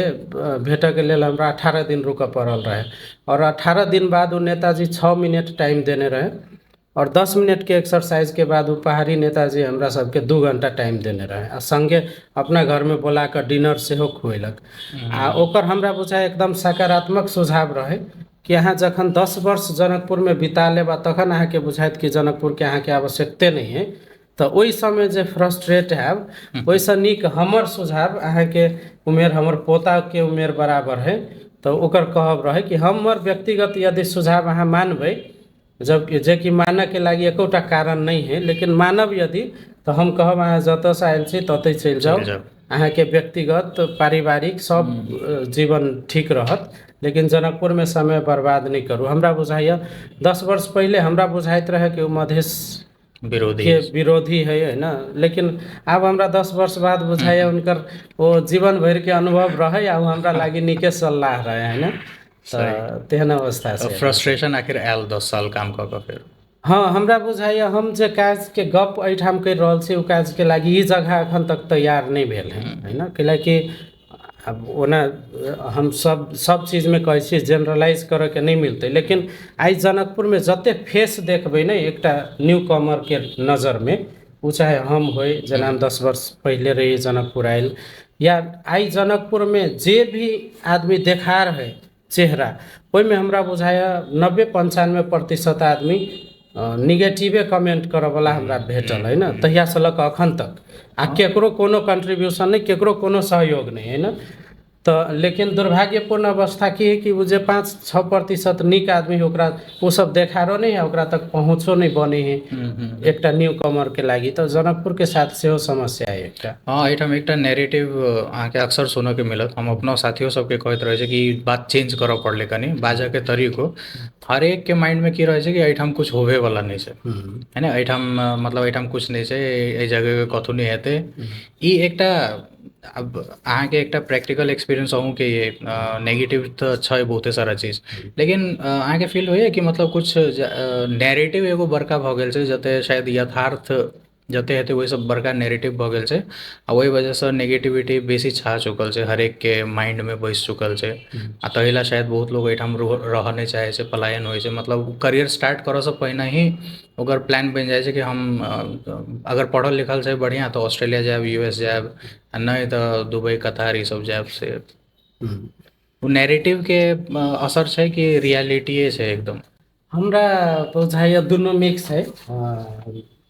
भेटऽ के लेल हमरा 18 दिन रुकऽ पड़ल रहे। और 18 दिन बाद वो नेताजी 6 मिनट टाइम देने रहे, और 10 मिनट के एक्सरसाइज के बाद वो पहाड़ी नेताजी हमरा सबके 2 घंटा टाइम देने रहे। आ संगे अपना घर में बोला के डिनर सेहो खुएलक। आ ओकर हमरा बुझाय एकदम सकारात्मक सुझाव रहे कि अहाँ जखन 10 वर्ष जनकपुर में बिता लेबा तखन अहाँ के बुझाइत कि जनकपुर के अहाँ के आवश्यकते नहीं है। तो ओहि समय जे फ्रस्ट्रेट हैब, ओहिसँ नीक हमर सुझाव, अहाँ के उमेर हमर पोता के उमेर बराबर है, तो ओकर कहब रहे कि हमर व्यक्तिगत यदि सुझाव अहाँ मानबै, जब जे कि मानऽ के लागी एकोटा कारण नहीं है, लेकिन मानब यदि तो हम कहब अहाँ जतऽ से आयल छी ततै चलि जाउ। अहाँ के व्यक्तिगत पारिवारिक सब जीवन ठीक रहत, लेकिन जनकपुर में समय बर्बाद नहीं करू। हमरा बुझाइए 10 वर्ष पहले हमरा बुझाइत रहे कि मधेश विरोधी है ना, लेकिन अब हमरा 10 वर्ष बाद बुझाइए उनकर वो जीवन भर के अनुभव रहे, आ हमरा लागी नीके सलाह रहे, है ना। तेहन अवस्था से फ्रस्ट्रेशन आखिर आयल 10 साल काम कऽ कऽ फिर? हाँ, हमरा बुझाइए हम जे काज के गप एहिठाम कर रहल छी, ओ काज के लागी ई जगह अखन तक तैयार नहीं भेल है ना। कैलाकि अब ओना हम सब चीज में कहै छी जनरलाइज करऽ के नहीं मिलते, लेकिन आई जनकपुर में जते फेस देखबै ने एकटा न्यू कमर के नज़र में, वो चाहे हम होय जेना हम 10 वर्ष पहले रही जनकपुर आयल, या आई जनकपुर में जे भी आदमी देखा रहे चेहरा, ओहि में हमरा बुझाया 90-95% आदमी निगेटिवे कमेंट करऽ वाला हमरा भेटल है ना, तहिया से लऽ कऽ अखन तक। आ केकरो कोनो कंट्रीब्यूशन नहीं, केकरो कोनो सहयोग नहीं, है ना। तो लेकिन दुर्भाग्यपूर्ण अवस्था की है कि वो जे 5-6% नीक आदमी ओकरा वो सब देखारो नहीं है, ओकरा तक पहुँचो नहीं बने है एकटा न्यू कमर के लागी। तो जनकपुर के साथ सेहो समस्या है एकटा। हाँ, एहिठाम एकटा नैरेटिव अहाँके अक्सर सुनऽ के मिलत। हम अपना साथियों सबके कहैत रहै छै कि बात चेंज करऽ पड़लै कनी, बाजऽ के तरीको। हर एक के माइंड में की रहै छै कि एहिठाम कुछ होबे वाला नहीं छै, है ना। एहिठाम मतलब एहिठाम कुछ नहीं छै, एहि जगह के कथु नहीं हेतै। ई एकटा अब अहाँके एकटा प्रैक्टिकल एक्सपीरियंस अहूँ के ये नेगेटिव तो छै बहुते सारा चीज, लेकिन अहाँके फील होइए कि मतलब कुछ नैरेटिव एगो बड़का भऽ गेल छै, जते शायद यथार्थ जते हेतै वही सब बड़का नैरेटिव भऽ गेल छै, आ ओहि वजह से नेगेटिविटी बेसी छा चुकल छै, हरेक के माइंड में बैस चुकल छै। आ तहिला शायद बहुत लोग एहिठाम रह नहीं चाहे छै, पलायन होइ छै। मतलब करियर स्टार्ट करऽ से पहिने ही ओकर प्लान बनि जाइ छै कि हम अगर पढ़ल लिखल छै बढ़िया तो ऑस्ट्रेलिया जाएब, यूएस जाएब, आ नहीं तो दुबई कतार ई सब जाएब। से वो नैरेटिव के असर छै कि रियलिटीए छै एकदम? हमरा बुझाइए दुनू मिक्स है।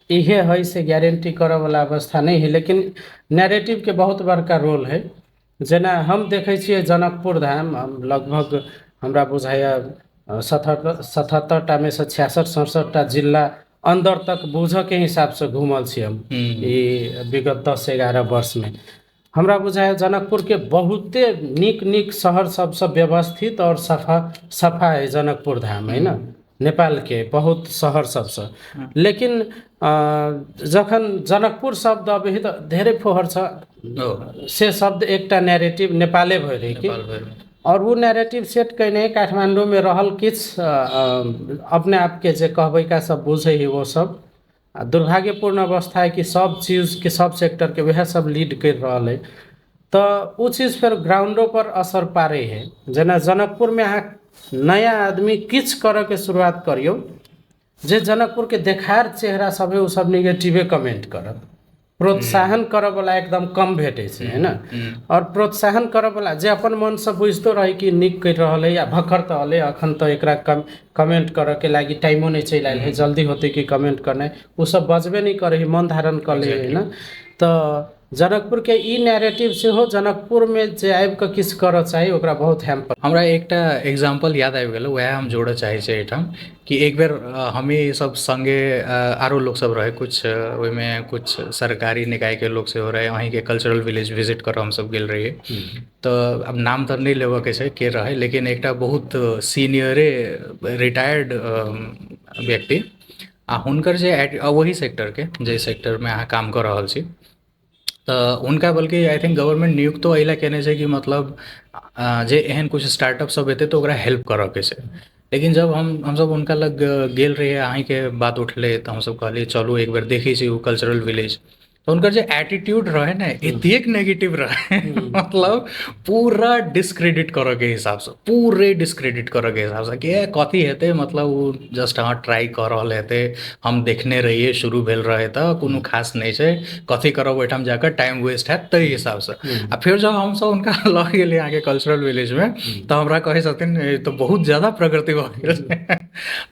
इहे है से गारंटी करऽ वाला अवस्था नहीं है, लेकिन नैरेटिव के बहुत बड़का रोल है। जेना हम देखै छियै जनकपुर धाम, हम लगभग हमरा बुझाइए 77टा में से 66-67टा जिला अंदर तक बुझऽ के हिसाब से घूमल छी हम ई विगत 10-11 वर्ष में। हमरा बुझाइए जनकपुर के बहुते नीक शहर सबसे व्यवस्थित और सफा है जनकपुर धाम, है ना। नेपाल के बहुत शहर सबसे, लेकिन जखन जनकपुर शब्द अबै है तो धेरै फोहर छ। से शब्द एकटा नैरेटिव नेपाले भरि रही कि, और वो नैरेटिव सेट कयने काठमांडू में रहल किछ अपने आप के जे कहबै का सब बुझे है वो सब, दुर्भाग्यपूर्ण अवस्था है कि सब चीज़ के सब सेक्टर के वह सब लीड कर रहा है। तो वो चीज़ फिर ग्राउंडो पर असर पारे है। जेना जनकपुर में अहाँ नया आदमी किछ करे के शुरुआत करियो, जे जनकपुर के देखार चेहरा सब है, वो सब निगेटिवे कमेंट करत। प्रोत्साहन करऽ वाला एकदम कम भेटे छै, है ना। और प्रोत्साहन करऽ वाला जे अपन मन से बुझतो रहे कि निक कर रहल है या भखर तो हले, अखन तो एकरा कमेंट करऽ के लागी टाइमो नहीं चल आयल है, जल्दी होते कि कमेंट करना, वो सब बजबे नहीं करे है, मन धारण कर ले है ना। तो जनकपुर के ई नैरेटिव से हो, जनकपुर में जे आबि कऽ किछु करऽ चाही ओकरा बहुत हैम्पर। हमरा एकटा एग्जाम्पल याद आबि गेल, वएह हम जोड़ऽ चाहै छी एहिठाम कि एक बेर हमी सब संगे आरो लोग सब रहे, कुछ ओहिमे कुछ सरकारी निकाय के लोग सेहो रहे, अहीं के कल्चरल विलेज विजिट करऽ हम सब गेल रहिए। तो अब नाम तो नहीं लेबऽ के छै के रहे, लेकिन एकटा बहुत सीनियरे रिटायर्ड व्यक्ति आ हुनकर जे वही सेक्टर के जे सेक्टर में अहाँ काम कऽ रहल छी, तऽ हुनका बल्कि आई थिंक गवर्नमेंट नियुक्तो एहि लए केने छै कि मतलब जे एहन कुछ स्टार्टअप सब हेतै तऽ ओकरा हेल्प करऽ के छै। लेकिन जब हमसब हुनका लग गेल रहिए, अहींके बात उठलै तऽ हमसब कहलिए चलू एक बेर देखै छी ओ कल्चरल विलेज। तो उनकर जो एटीट्यूड रहे ना, एतेक नेगेटिव रहे मतलब पूरा डिस्क्रेडिट करऽ के हिसाब से, पूरे डिस्क्रेडिट करऽ के हिसाब से कि कथी हेतै, मतलब वो जस्ट हाँ ट्राई कर रहल हेतै, हम देखने रहिए शुरू भेल रहे तऽ कोनो खास नहीं छै, कथी करब ओहिठाम जाकर टाइम वेस्ट हैत ताहि हिसाब से। आ फिर जब हमसब हुनका लऽ गेलिए आगे कल्चरल विलेज में तऽ हमरा कहै छथिन तो बहुत ज़्यादा प्रगति भऽ गेल छै।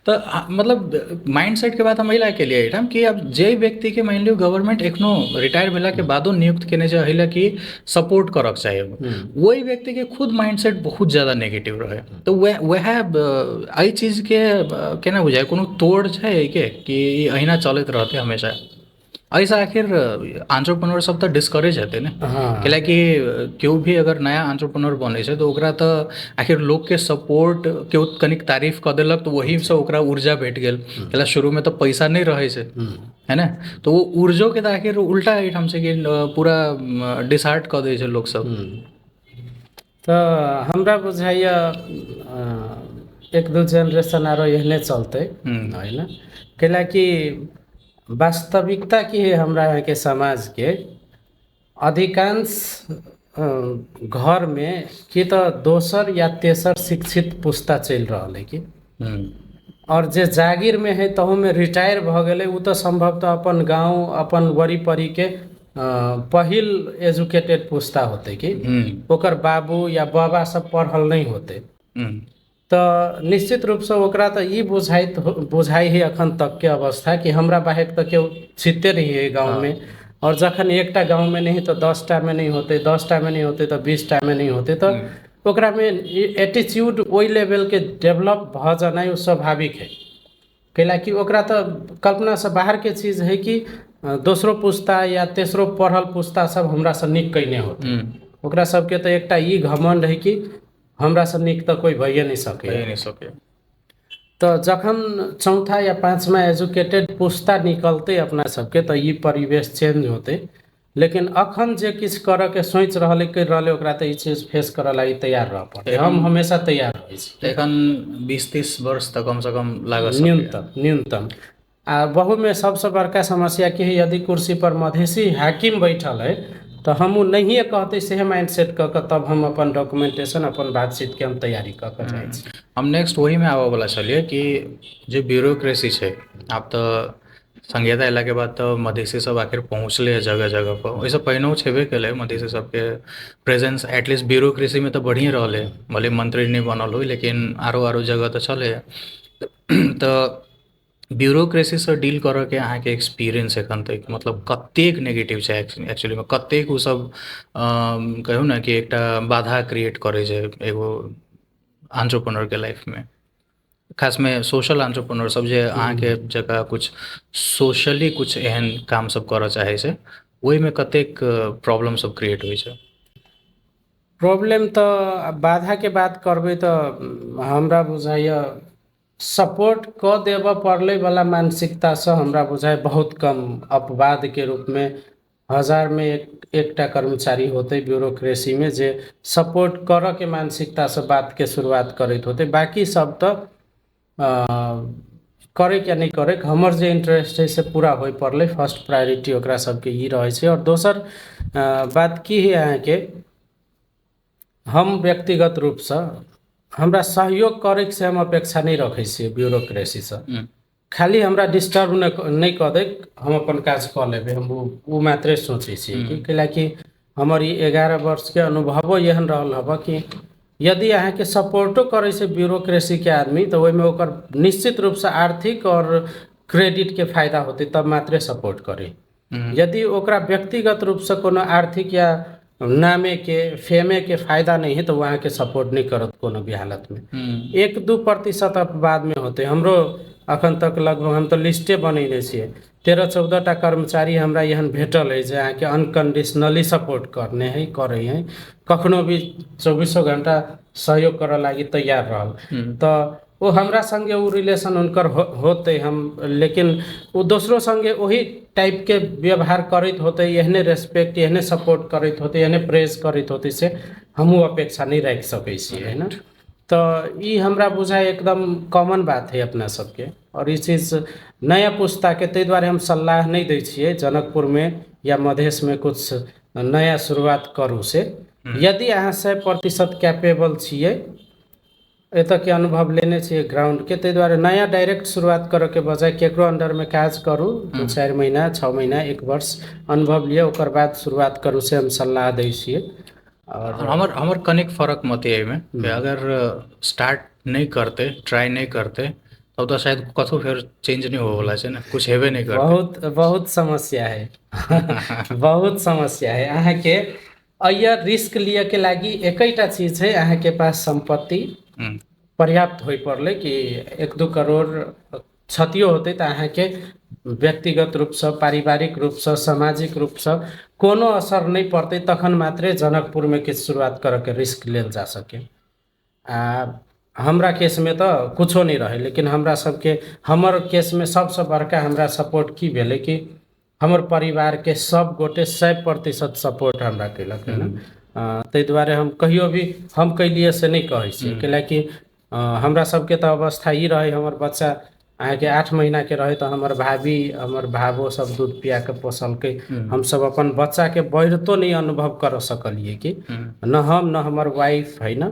तऽ मतलब माइंडसेट के बात हम एहि लए केलिए एहिठाम कि अब जे व्यक्ति के मान लियौ गवर्नमेंट एखनो रिटायर भेला के बादो नियुक्त केने छै एहि लए कि सपोर्ट करक चाही, वही व्यक्ति के खुद माइंडसेट बहुत ज़्यादा नेगेटिव रहे। तो वह एहि चीज के केना बुझाय, कोनो तोड़ छै के कि ई अहिना चलैत रहते हमेशा? ऐसा आखिर एंटरप्रेन्योर सब तो डिस्करेज हेतै ने, कैलाकि केओ भी अगर नया एंटरप्रेन्योर बनै छै तो ओकरा तो आखिर लोग के सपोर्ट केओ कनिक तारीफ कऽ देलक तो वही से ओकरा ऊर्जा भेट गेल, कैला शुरू में तो पैसा नहीं रहे छै, है ना। तो वो ऊर्जो के तो आखिर उल्टा एहिठाम से कि पूरा डिसहार्ट कऽ दै छै लोग सब। तो हमरा बुझाइया एक दो जनरेशन आरो एहने चलते, है ना। कैलाकि वास्तविकता की है हमरा यहाँ के समाज के अधिकांश घर में कि तो दोसर या तेसर शिक्षित पुस्ता चल रहा है कि, और जे जागीर में है तहु में रिटायर भ गेले, उ तो संभवतः अपन गांव अपन वरी परी के पहिल एजुकेटेड पुस्ता होते कि ओकर बाबू या बाबा सब पढ़ल नहीं होते। तो निश्चित रूप से ओकरा तो ई बुझाई है अखन तक के अवस्था कि हमरा बाहेक तो केओ छिते नहीं है गाँव में, और जखन एकटा गाँव में नहीं तो 10टा में नहीं होते, 10टा में नहीं होते तो 20टा में नहीं होते, तो ओकरा में एटीट्यूड ओई लेवल के डेवलप भ जाना स्वाभाविक है। कैलाकि ओकरा तो कल्पना से बाहर के चीज है कि दोसरो पुस्ता या तेसरो पढ़ल पुस्ता सब हमरा से निक कैने होते, ओकरा सबके तो एकटा ई घमंड है कि हमरा से निक तो कोई भइए नहीं सके। तो जखन चौथा या पांचवा एजुकेटेड पुस्ता निकलते अपना सबके तो ये परिवेश चेंज होते। लेकिन अखन जे किछु करऽ के सोच रहले कर रहले ओकरा तो ई चीज फेस करऽ लागी तैयार रह पड़े। हम हमेशा तैयार रहे छी। एखन 20-30 वर्ष तक कम से कम लागत न्यूनतम। आ बहु में सबसे बड़का समस्या की है, यदि कुर्सी पर मधेसी हाकिम बैठल है तो हम नहीं कहते से माइंडसेट कऽ के तब हम अपन डॉक्यूमेंटेशन अपन बातचीत के हम तैयारी कऽ के जाइ छी। हम नेक्स्ट वही में आबऽ वाला छलिए कि जे ब्यूरोक्रेसी छै, आब तो संघीयता अयला के बाद तो मधेसी सब आखिर पहुँचले है जगह जगह पर, वैसे पहिनो छेबे कले मधेसी सबके प्रेजेंस एटलीस्ट ब्यूरोक्रेसी में तो बढ़िए रहले, भले मंत्री नहीं बनल हो लेकिन आरो जगह तो चले। तो ब्यूरोक्रेसी से डील करऽ के अहाँके एक्सपीरियंस एखन तक मतलब कतेक नेगेटिव छै एक्चुअली में, कतेक उ सब कहू ना कि एकटा बाधा क्रिएट करे छै एगो एंटरप्रेन्योर के लाइफ में, खास में सोशल एंटरप्रेन्योर सब जे अहाँके जगह कुछ सोशली कुछ एहन काम सब करऽ चाहे छै, ओहि में कतेक प्रॉब्लम सब क्रिएट होइ छै? प्रॉब्लम तो बाधा के बात करबै तो हमरा बुझाइया सपोर्ट क देबऽ पड़ले वाला मानसिकता से हमरा बुझाय बहुत कम अपवाद के रूप में 1000 में एकटा कर्मचारी होते ब्यूरोक्रेसी में जे सपोर्ट करऽ के मानसिकता से बात के शुरुआत करते होते। बाकी सब तो करे क्या नहीं करे हमर जे इंटरेस्ट है से पूरा होय पड़ले फर्स्ट प्रायोरिटी ओकरा सबके ई रहे छै। और दोसर बात की है अहाँके हम व्यक्तिगत रूपसँ हमरा सहयोग करैके से हम अपेक्षा नहीं रखै छियै ब्यूरोक्रेसीसँ। खाली हमरा डिस्टर्ब नहीं कऽ दे हम अपन काज कऽ लेबै हम उ मात्रे सोचै छियै कि कैलाकि हमर ई 11 वर्षके अनुभवो एहन रहल हबऽ कि यदि अहाँके सपोर्टो करे से ब्यूरोक्रेसी के आदमी तो ओहिमे ओकर निश्चित रूप से आर्थिक और क्रेडिट के फायदा होते तब मात्रे सपोर्ट करे। यदि ओकरा व्यक्तिगत रूप से कोनो आर्थिक या नामे के फेमे के फायदा नहीं है तो वहाँ के सपोर्ट नहीं करत कोनो भी हालत में। 1-2% अपवाद में होते। हमरो अखन तक लगभग हम तो लिस्टे बनैले छियै 13-14 कर्मचारी हमरा एहन भेटल है जे अहाँके अनकंडीशनली सपोर्ट करने है करे है कखनो भी 24 घंटा सहयोग करे लागी तैयार रहल। तो वो हमरा संगे वो रिलेशन उनकर होते हम लेकिन वो दूसरों संगे वही टाइप के व्यवहार करते होते एहने रेस्पेक्ट एहने सपोर्ट करते होते एहने प्रेज करते होते से हमहू अपेक्षा नहीं रख सकै छियै है ना। तो ये हमरा बुझाए एकदम कॉमन बात है अपना सबके। और ई चीज नया पुस्ता के तै द्वारे हम सलाह नहीं दै छियै जनकपुर में या मधेश में कुछ नया शुरुआत करू से। यदि अहाँ 100% कैपेबल छियै एतऽ के अनुभव लेने छियै ग्राउंड के तै द्वारे नया डायरेक्ट शुरुआत करे के बजाय केकरो अंडर में काज करू 2-4 महीना 6 महीना 1 वर्ष अनुभव लिए ओकर बाद शुरुआत करू से हम सलाह दै छियै। और हमर कनिक फर्क मत है में कि अगर स्टार्ट नहीं करते ट्राई नहीं करते तब तो शायद कथो फिर चेंज नहीं हो वाला है ना कुछ हेबे नहीं करते। बहुत बहुत समस्या है बहुत समस्या है। अहाँ के अय्या रिस्क लिए के लागी एकैटा चीज है अहाँ के पास संपत्ति पर्याप्त होई पड़ले कि 1-2 करोड़ क्षतियो होते तो अहाँ के व्यक्तिगत रूप से पारिवारिक रूप से सामाजिक रूप से कोनो असर नहीं पड़ते तखन मात्रे जनकपुर में किछु शुरुआत करे के रिस्क लेल जा सके। हमरा केस में तो कुछो नहीं रहे लेकिन हमरा सबके हमर केस में सबसे बड़का हमरा सपोर्ट की भेले कि हमर परिवार के सब गोटे 100% सपोर्ट हमरा केलक है ना। तै द्वारे हम कहियो भी हम कैलिए से नहीं कहै छी कैलाकि हमरा सबके तो अवस्था ई रहे हमर बच्चा अहाँ के 8 महीना के रहे तो हमर भाभी हमर भावो सब दूध पिया के पोसलकै। हम सब अपन बच्चा के बढ़तो नहीं अनुभव कर सकलिए कि न हम न हमर वाइफ है ना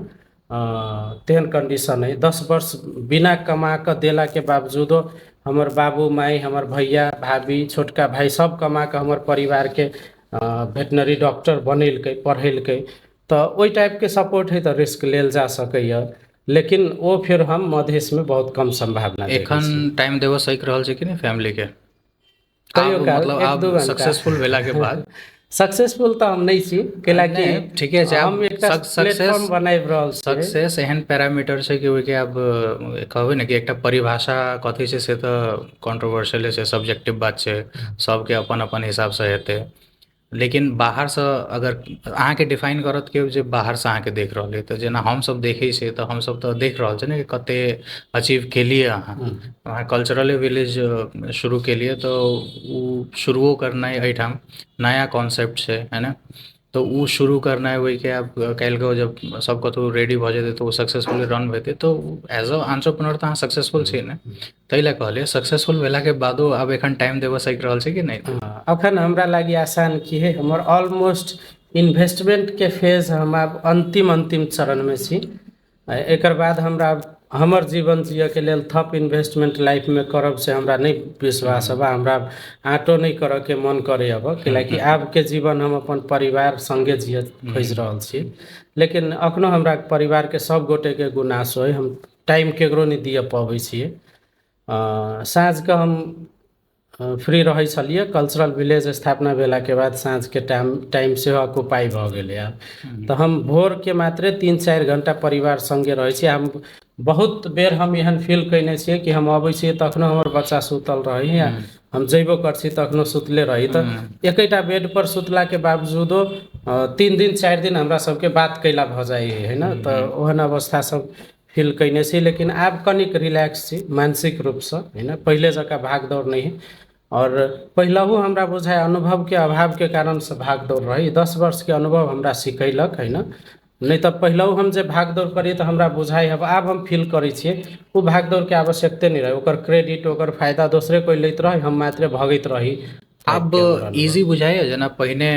तेहन कंडीशन है 10 वर्ष बिना कमा के देला के बावजूदो हमर बाबू माई हमर भैया भाभी छोटका भाई सब कमा के हमर परिवार के वेटनरी डॉक्टर बनेलकै पढ़ेलकै। तो ओई टाइप के सपोर्ट है तो रिस्क लेल जा सकैया लेकिन वो फिर हम मधेश में बहुत कम संभावना एखन टाइम देव सही रहल छै कि नहीं फैमिली के कहियो काल मतलब आप सक्सेसफुल भेला के बाद सक्सेसफुल तो हम नहीं छी कैलाकि ठीक है हम एकटा प्लेटफॉर्म बनाइब रहल छी। सक्सेस एहन पैरामीटर छै कि ओइ के अब कहबै ने कि एकटा परिभाषा कथी छै से तो कंट्रोवर्शियल छै सब्जेक्टिव बात छै सबके अपन अपन हिसाब से हेतै लेकिन बाहर से अगर अहाँ के डिफाइन करत के जे बाहर से अहाँ के देख रहल है तो जेना हम सब देखै छै तो हम सब तो देख रहल छै ने कि कते अचीव केलिए अहाँ कल्चरल विलेज शुरू केलिए तो उ शुरुओ करनाइ एठाम नया कॉन्सेप्ट छै है ना। तो उ शुरू करना है वही के आप कल को जब सब कतौ रेडी भ जेतै तो सक्सेसफुली रन हेतै तो एज अ एंटरप्रेन्योर तो अहाँ सक्सेसफुल छी ने तै लए कहलिए सक्सेसफुल भेला के बादो अब एखन टाइम देबऽ सही रहल छै कि नहीं। अखन हमरा लागि आसान की है हमर ऑलमोस्ट इन्वेस्टमेंट के फेज हम अब अंतिम चरण में छी। एकर बाद हमरा हमर जीवन जिये के लेल थप इन्वेस्टमेंट लाइफ में करब से हमरा नहीं विश्वास अब हमरा आटो नहीं करे के मन करे अब कैलाकि आब के जीवन हम अपन परिवार संगे जिये खोज रहल छी लेकिन अखनो हमरा परिवार के सब गोटे के गुनासो है हम टाइम केकरो नहीं दिए पाबै छी। साँझ के हम फ्री रहे छलिए कल्चरल विलेज स्थापना भेला के बाद साँझ के टाइम से ऑक्युपाई भ गेलै आब तो हम भोर के मात्रे 3-4 घंटा परिवार संगे रहे छी। हम बहुत बेर हम एहन फील कैने छियै कि हम अबै छियै तखनो हमर बच्चा सुतल रही या हम जइबो कर छी तखनो सुतले रही तो एकैटा बेड पर सुतला के बावजूदो 3 दिन 4 दिन हमरा सबके बात कैला भ जाए है ना। तो ओहन अवस्था सब फील कैने छी लेकिन आब कनिक रिलैक्स छी मानसिक रूप से है ना पहले जका भाग दौड़ नहीं है। और पहलहू हमरा बुझाए अनुभव के अभाव के कारण से भाग दौड़ रही 10 वर्ष के अनुभव हमरा सिखैलक है ना नहीं तो पहलू हम जे भाग दौड़ करिए तो हमरा बुझाइ अब आब हम फील करै छियै वो भाग दौड़ के आवश्यकते नहीं रहे, ओकर क्रेडिट ओकर फायदा दोसरे कोई लैत रहे, हम मात्र भगैत रही टाइप आब के हमरा अनुभव। इजी बुझाइए जेना पहिने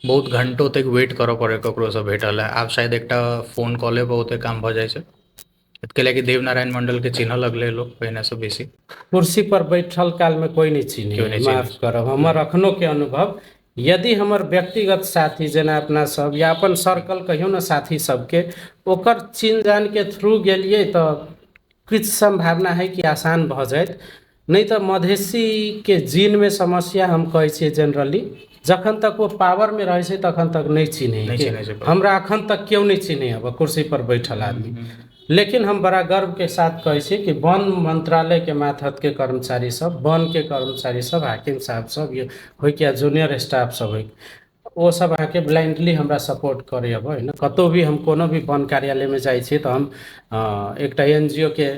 बहुत घंटों तक वेट करऽ पड़े ककरोसँ भेटऽ लए, आब शायद एकटा फोन कॉले पर ओते काम भऽ जाइ छै, कैलाकि देवनारायण मंडल के चिन्ह लगले लोग पहिने से बेसी। कुर्सी पर बैठल काल में कोई नहीं चिन्हे, केओ नहि चिन्है माफ करब हमर अखनो के अनुभव, यदि हमर व्यक्तिगत साथी जेना अपना सब या अपन सर्कल कहियो न साथी सबके ओकर चिन्ह जान के थ्रू गेलिए तो किछु संभावना है कि आसान भऽ जायत, नहीं तो मधेसी के जीन में समस्या हम कहै छियै जनरली, जखन तक वो पावर में रहे छै तखन तक नहीं चिन्हे नहि के। चिन्है छै। हमरा अखन तक केओ नहीं चिन्हे अब कुर्सी पर बैठल आदमी। लेकिन हम बड़ा गर्व के साथ कहै छी कि वन मंत्रालय के मातहत के कर्मचारी सब, वन के कर्मचारी सब, हाकिम साहब सब ये होइ कि जूनियर स्टाफ सब होइ, वो सब अहाँके ब्लाइंडली हमरा सपोर्ट करे अब है ना। कतौ भी हम कोनो भी वन कार्यालय में जाइ छी तो हम एकटा एनजीओ के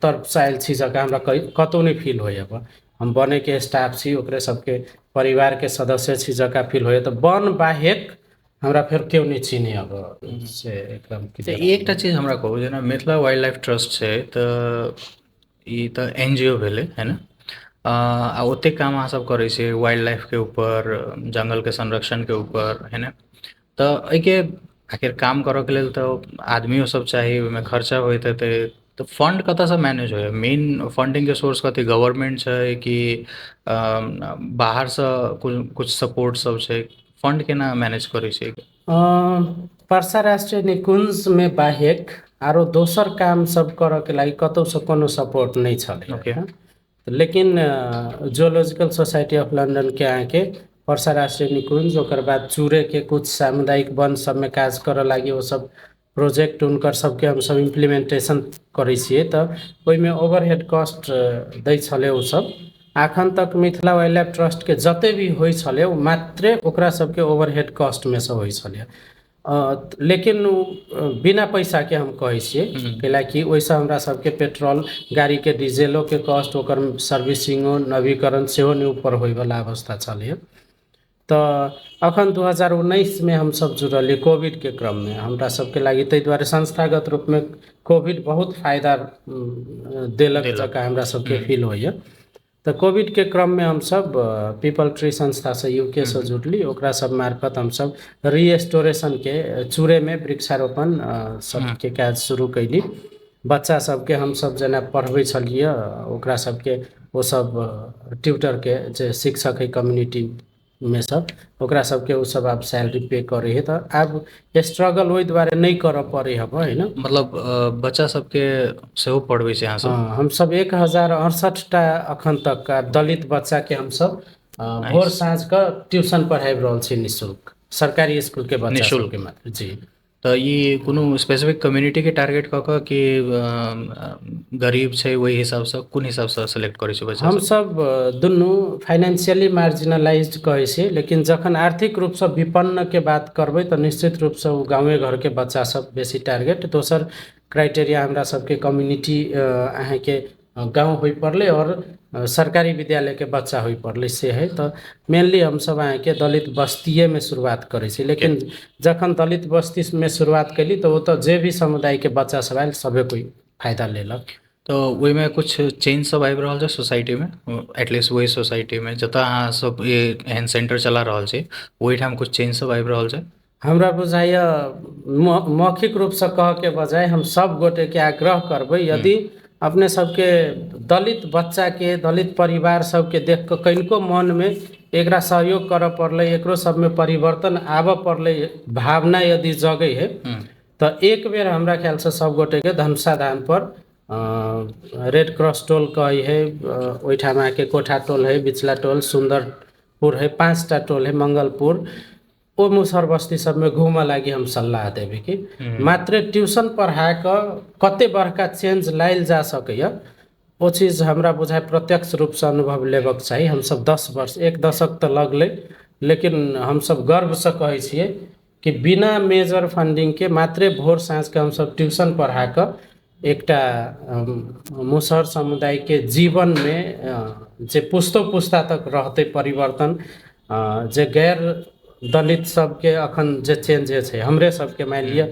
तरफ से आयल छी जगह हमरा कतौ नहीं फील होय, अब हम बने के स्टाफ छी, ओकरे सबके परिवार के सदस्य छी जगह फील होय, तो वन बाहेक हमरा फिर केओ नहीं चिन्हे अब से एकदम तऽ एकटा चीज हमरा कहू, जेना मिथिला वाइल्ड लाइफ ट्रस्ट छै तऽ ई तऽ एनजीओ भेलै है ना, आ ओते काम अहाँ सब करै छियै वाइल्ड लाइफ के ऊपर, जंगल के संरक्षण के ऊपर है ना, तऽ एहिके आखिर काम करऽ के लेल तऽ आदमियो सब चाही, ओहिमे खर्चा होइत हेतै, तऽ फंड कतऽसँ मैनेज होइए? मेन फंडिंग के सोर्स कथी गवर्नमेंट छै कि बाहरसँ कुछ सपोर्ट सब छै? फंड केना मैनेज करै छै? परसा राष्ट्रीय निकुंज में बाहेक आरो दोसर काम सब करऽ के लागि कतौ से कोनो सपोर्ट नहीं छलै। ओके। लेकिन जूलॉजिकल सोसाइटी ऑफ लंदन के अहाँके परसा राष्ट्रीय निकुंज, ओकर बाद चूरे के कुछ सामुदायिक वन सब में काज करऽ लागी वो सब प्रोजेक्ट उनकर सबके हम सब इम्प्लीमेंटेशन करै छियै, तऽ ओहिमे ओवरहेड कॉस्ट दै छलै ओ सब। अखन तक मिथिला वाइल्ड लाइफ ट्रस्ट के जते भी होइ छलै ओ मात्रे ओकरा सबके ओवरहेड कॉस्ट में से होइ छलै, लेकिन बिना पैसा के हम कहै छियै, कैलाकि ओहिसँ हमरा सबके पेट्रोल गाड़ी के डीजलो के कॉस्ट, ओकर सर्विसिंगो नवीकरण सेहो नहीं ऊपर होय वाला अवस्था छलै। तऽ अखन 2019 में हम सब जुड़लियै कोविड के क्रम में, हमरा सबके लागि ताहि दुआरे संस्थागत रूप में कोविड बहुत फायदा देलक जकाँ हमरा सबके फील होइए। तऽ कोविड के क्रम में हम सब पीपल ट्री संस्था से यूके से जुड़ली, ओकरा सब मार्फत हम सब रीस्टोरेशन के चूरे में वृक्षारोपण सबके काज शुरू कैली। बच्चा सबके हम सब जेना पढ़बै छलिए, ओकरा सबके वो सब ट्यूटर के जे शिक्षक है कम्युनिटी में सब, ओकरा सबके वो सब आब सैलरी पे करे है, तो आब स्ट्रगल ओहि दुआरे नहीं करऽ पड़े हब है ना। मतलब बच्चा सबके सेहो पढ़बै छै अहाँ सब? हाँ, हम सब 1068टा अखन तक दलित बच्चा के हम सब भोर साँझ का ट्यूशन पढ़ाबि रहल छी निःशुल्क, सरकारी स्कूल के बच्चा निःशुल्क? सबके मात्र जी। तऽ ई कोनो स्पेसिफिक कम्युनिटी के टारगेट कऽ कऽ कि गरीब छै ओहि हिसाबसँ, कोन हिसाबसँ सेलेक्ट करै छै बच्चा हम सब दुनू फाइनेंशियली मार्जिनलाइज्ड कहै छै, लेकिन जखन आर्थिक रूपसँ विपन्न के बात करबै तऽ निश्चित रूपसँ ओ गाँवे घर के बच्चा सब बेसी टारगेट। दोसर क्राइटेरिया हमरा सबके कम्युनिटी अहाँके गाँव होइ पड़लै और सरकारी विद्यालय के बच्चा होइ पड़लै से है, तऽ मेनली हम सब अहाँके दलित बस्तिये में शुरुआत करै छी। लेकिन जखन दलित बस्ती में शुरुआत कैली तऽ ओतऽ जे भी समुदाय के बच्चा सब आयल सभे कोई फायदा लेलक। तऽ ओहिमे कुछ चेंज सब आबि रहल छै सोसाइटीमे, एटलीस्ट वही सोसाइटीमे जतऽ अहाँ सब एहन सेंटर चला रहल छी ओहिठाम कुछ चेंज सब आबि रहल छै? हमरा बुझाइए मौखिक रूपसँ कहऽ के बजाय हम सब गोटे के आग्रह करबै, यदि अपने सबके दलित बच्चा के, दलित परिवार सबके देख कऽ कनिको मन में एकरा सहयोग करऽ पड़लै, एकरो सब में परिवर्तन आबऽ पड़लै भावना यदि जगै है, तऽ एक बेर हमरा ख्याल से सब गोटे के धनुषा धाम पर रेड क्रॉस टोल कही है, ओहिठाम आके कोठा टोल है, बिचला टोल, सुंदरपुर है, 5टा टोल है, मंगलपुर, ओ मुसहर बस्ती सब में घूमऽ लागी हम सलाह देबै कि मात्र ट्यूशन पढ़ा कऽ कते बड़का चेंज लायल जा सकैए, ओ चीज हमरा बुझाय प्रत्यक्ष रूप से अनुभव लेबक चाही। हम सब 10 वर्ष, 1 दशक तऽ लगलै, लेकिन हम सब गर्व से कहै छियै कि बिना मेजर फंडिंग के मात्रे भोर साँझ के हम सब ट्यूशन पढ़ा कऽ एकटा मुसहर समुदाय के जीवन में जे पुस्तो पुस्ता तक रहते परिवर्तन, जे गैर दलित सबके अखन जे चेंज छै हमरे सबके मान लिअ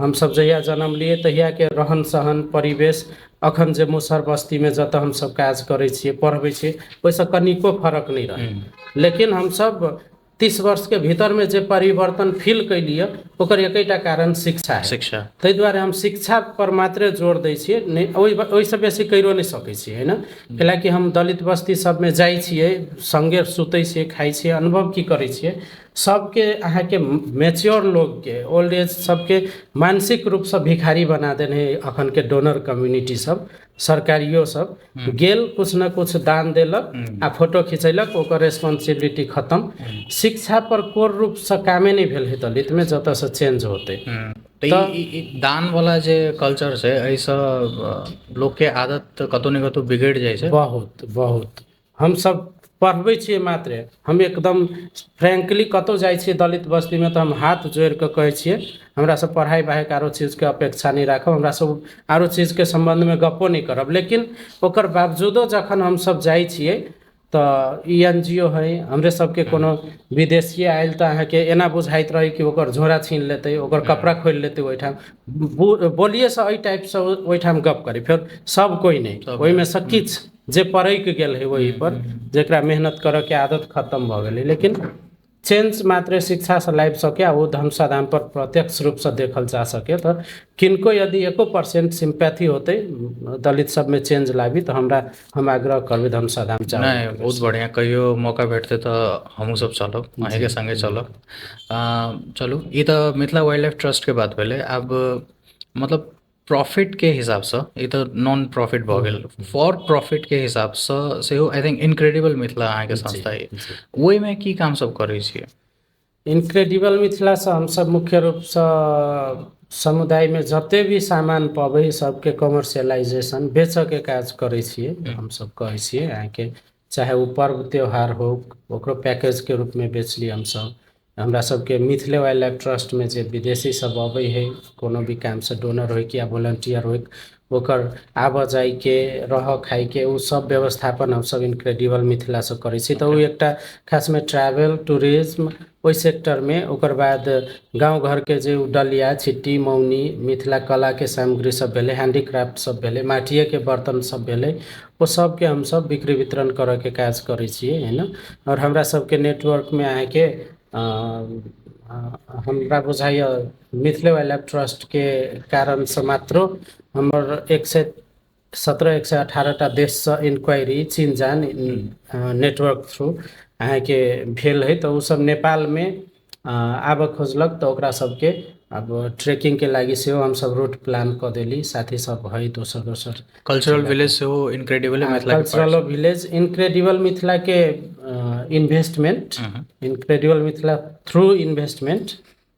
हमसब जहिया जन्म लिए तहिया के रहन सहन परिवेश अखन जे मुसहर बस्तीमे जतऽ हमसब काज करै छियै पढ़बै छियै ओहिसँ कनिको फर्क नहीं रहे लेकिन हमसब 30 वर्ष के भीतर में जे परिवर्तन फील कैलिए ओकर एकैटा कारण शिक्षा है शिक्षा ताहि दुआरे हम शिक्षा पर मात्रे जोर दै छियै ओहिसँ बेसी करियो नहीं सकै छियै है न कैलाकि हम दलित बस्ती सबमे जाइ छियै संगे सुतै छियै खाइ छियै अनुभव की करै छियै सबके अहाँके मैच्योर लोगके ओल्ड एज सबके मानसिक रूपसँ भिखारी बना देने अखन के डोनर कम्युनिटी सब सरकारियो सब गेल कुछ न कुछ दान देलक आ फोटो खिंचैलक ओकर रेस्पॉन्सिबिलिटी खत्म शिक्षा पर कोर रूपसँ कामे नहीं भेल है दलितमे जतऽसँ चेंज होतै दान वाला जे कल्चर छै एहिसँ लोकके आदत कतौ ने कतौ बिगड़ि जाइ छै बहुत बहुत हमसब पढ़बै छियै मात्रे हम एकदम फ्रेंकली कतौ जाइ छियै दलित बस्तीमे तऽ हम हाथ जोड़ि कऽ कहै छियै हमरा सब पढ़ाई बाहेक आरो चीजके अपेक्षा नहीं राखब हमरा सब आरो चीजके संबंधमे गप्पो नहीं करब लेकिन ओकर बावजूदो जखन हमसब जाइ छियै तऽ ई NGO है हमरे सबके कोनो विदेशी आयल तऽ अहाँके एना बुझाइत रही कि ओकर झोरा छीन लेतै ओकर कपड़ा खोलि लेतै ओहिठाम बोलिएसँ एहि टाइपसँ ओहिठाम गप करी फेर सब कोई नहीं ओहिमे से किछु जे पढ़ैके गेल है वही पर जेकरा मेहनत करऽ के आदत खत्म भऽ गेलै लेकिन चेंज मात्र शिक्षा से लाबि सके आ वो धमसाधाम पर प्रत्यक्ष रूप से देखल जा सके तो किनको यदि 1% सिंपैथी होते दलित सब में चेंज लाबी तो हम आग्रह करबे धमसाधाम जाओ नहीं बहुत बढ़िया कहियो मौका भेटते तो हमहूँ सब चलब अहीं के संगे चलब चलू ई तऽ मिथिला वाइल्ड लाइफ ट्रस्ट के बात भेलै आब मतलब प्रॉफिट के हिसाब से ई तऽ नॉन प्रॉफिट भऽ गेल फॉर प्रॉफिट के हिसाब से सेहो आई थिंक इनक्रेडिबल मिथिला अहाँके संस्था अइ ओहिमे की काम सब करै छियै इनक्रेडिबल मिथिला से हमसब मुख्य रूपसँ समुदाय में जते भी सामान पबै सबके कमर्शियलाइजेशन बेचके काज करै छियै हमसब कहै छियै अहाँके चाहे वो पर्व त्योहार हो ओकरो पैकेज के रूप में बेचली हमसब हमरा सबके मिथिले वाइल्ड लाइफ ट्रस्ट में जे विदेशी सब अबै है कोनो भी काम से डोनर हो या वॉलंटियर हो ओकर आबऽ जाइके रह खाइके उ सब व्यवस्थापन हमसब इनक्रेडिबल मिथिला से करै छी तऽ उ एकटा खासमे ट्रैवल टूरिज्म ओहि सेक्टरमे ओकर बाद गांव घर के जे डलिया छिट्टी मौनी मिथिला कला के सामग्री सब भेलै हैंडीक्राफ्ट सब भेलै माटिये के बर्तन सब भेलै वो सबके हमसब बिक्री वितरण करऽ के काज करै छियै है न और हमरा सबके नेटवर्क में अहाँके हमरा बुझाइए मिथिले वाइल्ड लाइफ ट्रस्ट के कारण से मात्र हमर 117 118 देश से इंक्वायरी चिन्जान नेटवर्क थ्रू अहाँके भेल है तो उ सब नेपाल में आबऽ खोजलक तो ओकरा सबके अब ट्रेकिंग के लागि सेहो हमसब रूट प्लान कऽ देली साथी सब है दोसर कल्चरल विलेज सेहो इनक्रेडिबल मिथिला के कल्चरल विलेज इनक्रेडिबल मिथिला के investment incredible Mithila through investment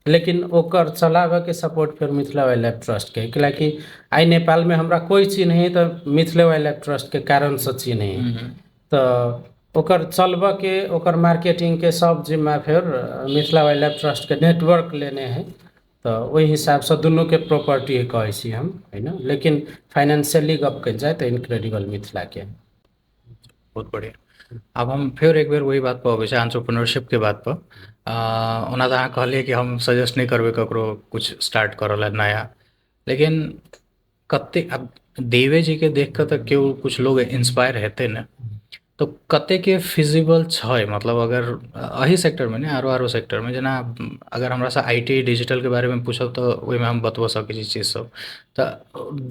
लेकिन ओकर चलाबऽ के सपोर्ट फिर मिथिला वाइल्ड लाइफ ट्रस्ट के कैलाकि आई नेपाल में हमरा कोई चिन्ह है तो मिथिला वाइल्ड लाइफ ट्रस्ट के कारण से चिन्ह है तो ओकर चलबऽ के ओकर मार्केटिंग के सब जिम्मा फिर मिथिला वाइल्ड लाइफ ट्रस्ट के नेटवर्क लेने हैं तो वही हिसाब से दुनू के प्रॉपर्टी कहै छी हम है ना लेकिन फाइनेंशियली गप कल जाए तो इनक्रेडिबल मिथिला के बहुत बढ़िया अब हम फिर एक बेर वही बात पर अबै छै एंटरप्रेन्योरशिप के बात पर ओना तऽ अहाँ कहलिए कि हम सजेस्ट नहीं करबै ककरो कुछ स्टार्ट करऽ ला नया लेकिन कते अब देवे जी के देख कऽ तऽ केओ कुछ लोग इंस्पायर हेतै ने तो कते के फिजिबल छै मतलब अगर अही सेक्टर में ने आरो सेक्टर में जेना अगर हमरा से IT डिजिटल के बारे में पूछब तो ओहिमे हम बतबऽ सकै छी चीज सब तऽ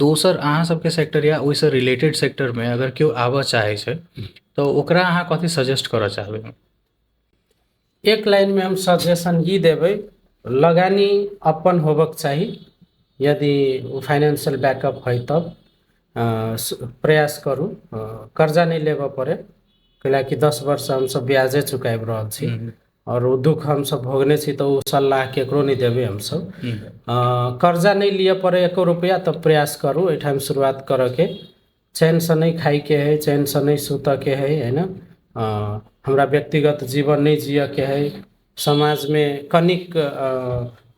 दोसर अहाँ सबके सेक्टर या ओहिसँ रिलेटेड सेक्टर में अगर केओ आबऽ चाहै छै तो ओकरा अहाँ कथी सजेस्ट करऽ चाहबै एक लाइन में हम सजेशन ही देबै लगानी अपन होबक चाही यदि फाइनेंशियल बैकअप है तब प्रयास करू कर्जा नहीं लेबऽ पड़े कैलाकि 10 वर्ष हमसब ब्याजे चुकाबि रहल छी और वो दुख हमसब भोगने छी तो उ सलाह केकरो नहीं देबै हमसब कर्जा नहीं लिये पड़े 1 रुपया तब प्रयास करू एठाम शुरुआत करऽ के चैन से नहीं खाई के है चैन से नहीं सुतऽ के है ना हमरा व्यक्तिगत जीवन नहीं जियऽ के है समाज में कनिक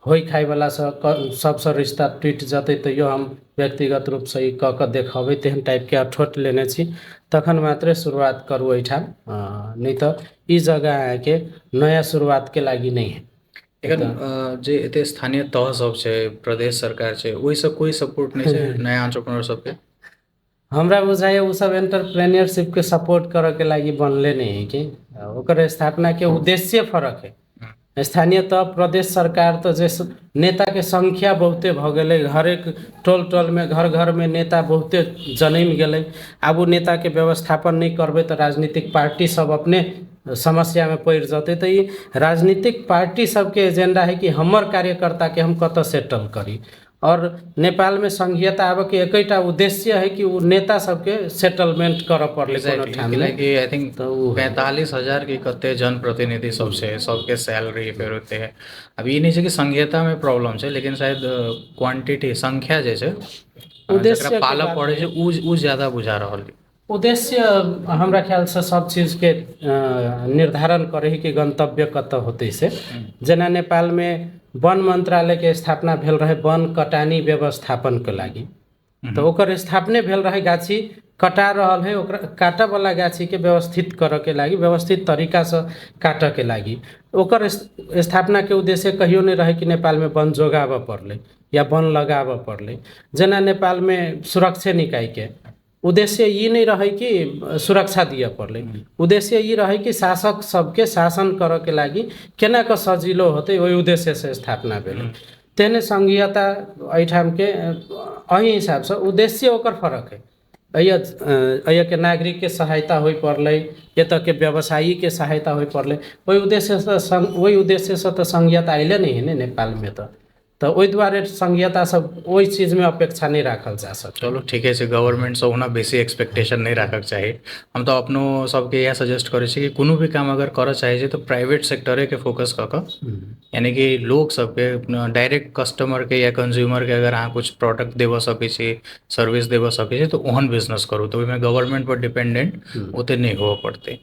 होई खाई वाला सबसे रिश्ता टूट जतै तैयो हम व्यक्तिगत रूप से कऽ कऽ देखबै तेहन टाइप के अठोट लेने छी तखन मात्रे शुरुआत करू एठाम नहीं तो ई जगह आके नया शुरुआत के लागि नहीं है एखन जे एते स्थानीय तह सब छै, प्रदेश सरकार छै, ओहि सब कोई सपोर्ट नहीं छै नया एंटरप्रेन्योर सबके? हमरा बुझाइए उ सब एंटरप्रेन्योरशिप के सपोर्ट करे के लागी बनले नहीं है कि ओकर स्थापना के उद्देश्य फरक है। स्थानीय तह प्रदेश सरकार तो जैसे नेता के संख्या बहुते भ गेलै, हरेक टोल टोल में घर घर में नेता बहुते जनम गेलै। आब उ नेता के व्यवस्थापन नहीं करबै तो राजनीतिक पार्टी सब अपने समस्या में पड़ जते। तो ये राजनीतिक पार्टी सबके एजेंडा है कि हमर कार्यकर्ता के हम कत सेटल करी, और नेपाल में संघीयता आबे के एकैटा उद्देश्य है कि उ नेता सबके सेटलमेंट कर पड़ले कोनो ठाम में। कि आई थिंक 45,000 के कते जनप्रतिनिधि सब छै, सबके सैलरी फेर होते है। अब ये नहीं छै कि संघीयता में प्रॉब्लम छै, लेकिन शायद क्वांटिटी संख्या जे छै उद्देश्य पालऽ पड़े छै उ ज्यादा बुझा रहल है। उद्देश्य हमरा ख्याल से सब चीज के निर्धारण करे है कि गंतव्य कत होते से। जेना नेपाल में वन मंत्रालय के स्थापना भेल रहे वन कटानी व्यवस्थापन के लागी, तो ओकर स्थापने भेल रहे गाछी कटा रहल है, ओकरा काटे वाला गाछी के व्यवस्थित करे के लागी, व्यवस्थित तरीका से काटे के लागी। ओकर स्थापना के उद्देश्य कहियो नहीं रहे कि नेपाल में वन जोगावे पड़ले या वन लगावे पड़ले। जेना नेपाल में सुरक्षा निकाय के उद्देश्य ये नहीं रहे कि सुरक्षा दिए पड़ले, उद्देश्य ये रहे कि शासक सबके शासन करे के लागी केना के सजिलो होते, वही उद्देश्य से स्थापना भेल। तेने संघीयता एठाम के अही हिसाब से उद्देश्य ओकर फरक है। अय के नागरिक के सहायता हो पड़ले, एत के व्यवसायी के सहायता हो पड़ले, वही उद्देश्य से तो संघीयता अइले नहीं है नेपाल में। तो ओहि दुआरे संघीयता सब ओहि चीज में अपेक्षा नहीं राखल जा सकता। चलो ठीक है, गवर्नमेंट से ओना बेसी एक्सपेक्टेशन नहीं रखक चाहिए। हम तो अपनो सबके यह सजेस्ट करे छी कि कोनो भी काम अगर करे चाहे छी तो प्राइवेट सेक्टरे के फोकस क के, यानी कि लोग सबके डायरेक्ट कस्टमर के या कंज्यूमर के अगर अहाँ कुछ प्रोडक्ट देव सकै छी, सर्विस देव सकै छी, तो ओहन बिजनेस करू, तो ओहिमे गवर्नमेंट पर डिपेंडेंट ओते नहीं हो पड़ते।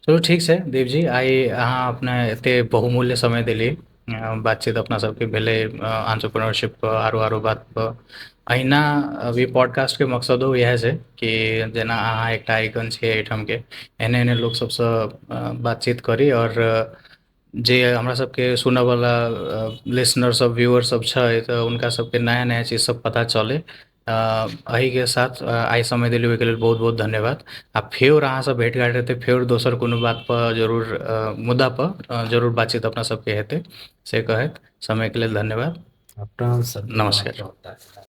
चलो ठीक है देव जी, आई अहाँ अपना एते बहुमूल्य समय दिली, बातचीत अपना सबके भेले एंटरप्रेन्योरशिप आरो बात पर। अहिना अभी पॉडकास्ट के मकसदो यह है कि जेना अहाँ एक आइकन छे एठाम के, एहने एहने लोग सबसे बातचीत करी, और जे हमरा सबके सुनऽ वाला लिसनर सब, व्यूअर सब छै, तो उनका सबके नया नया चीज सब पता चले। एही के साथ आई समय दिली ओहिके लेल बहुत बहुत धन्यवाद। आ फेर अहाँ सब भेट घाट हेतै, फेर दोसर कोनो बात पर जरूर मुद्दा पर जरूर बातचीत अपना सबके हेतै। से कहैत समय के लेल धन्यवाद, अपना सब नमस्कार।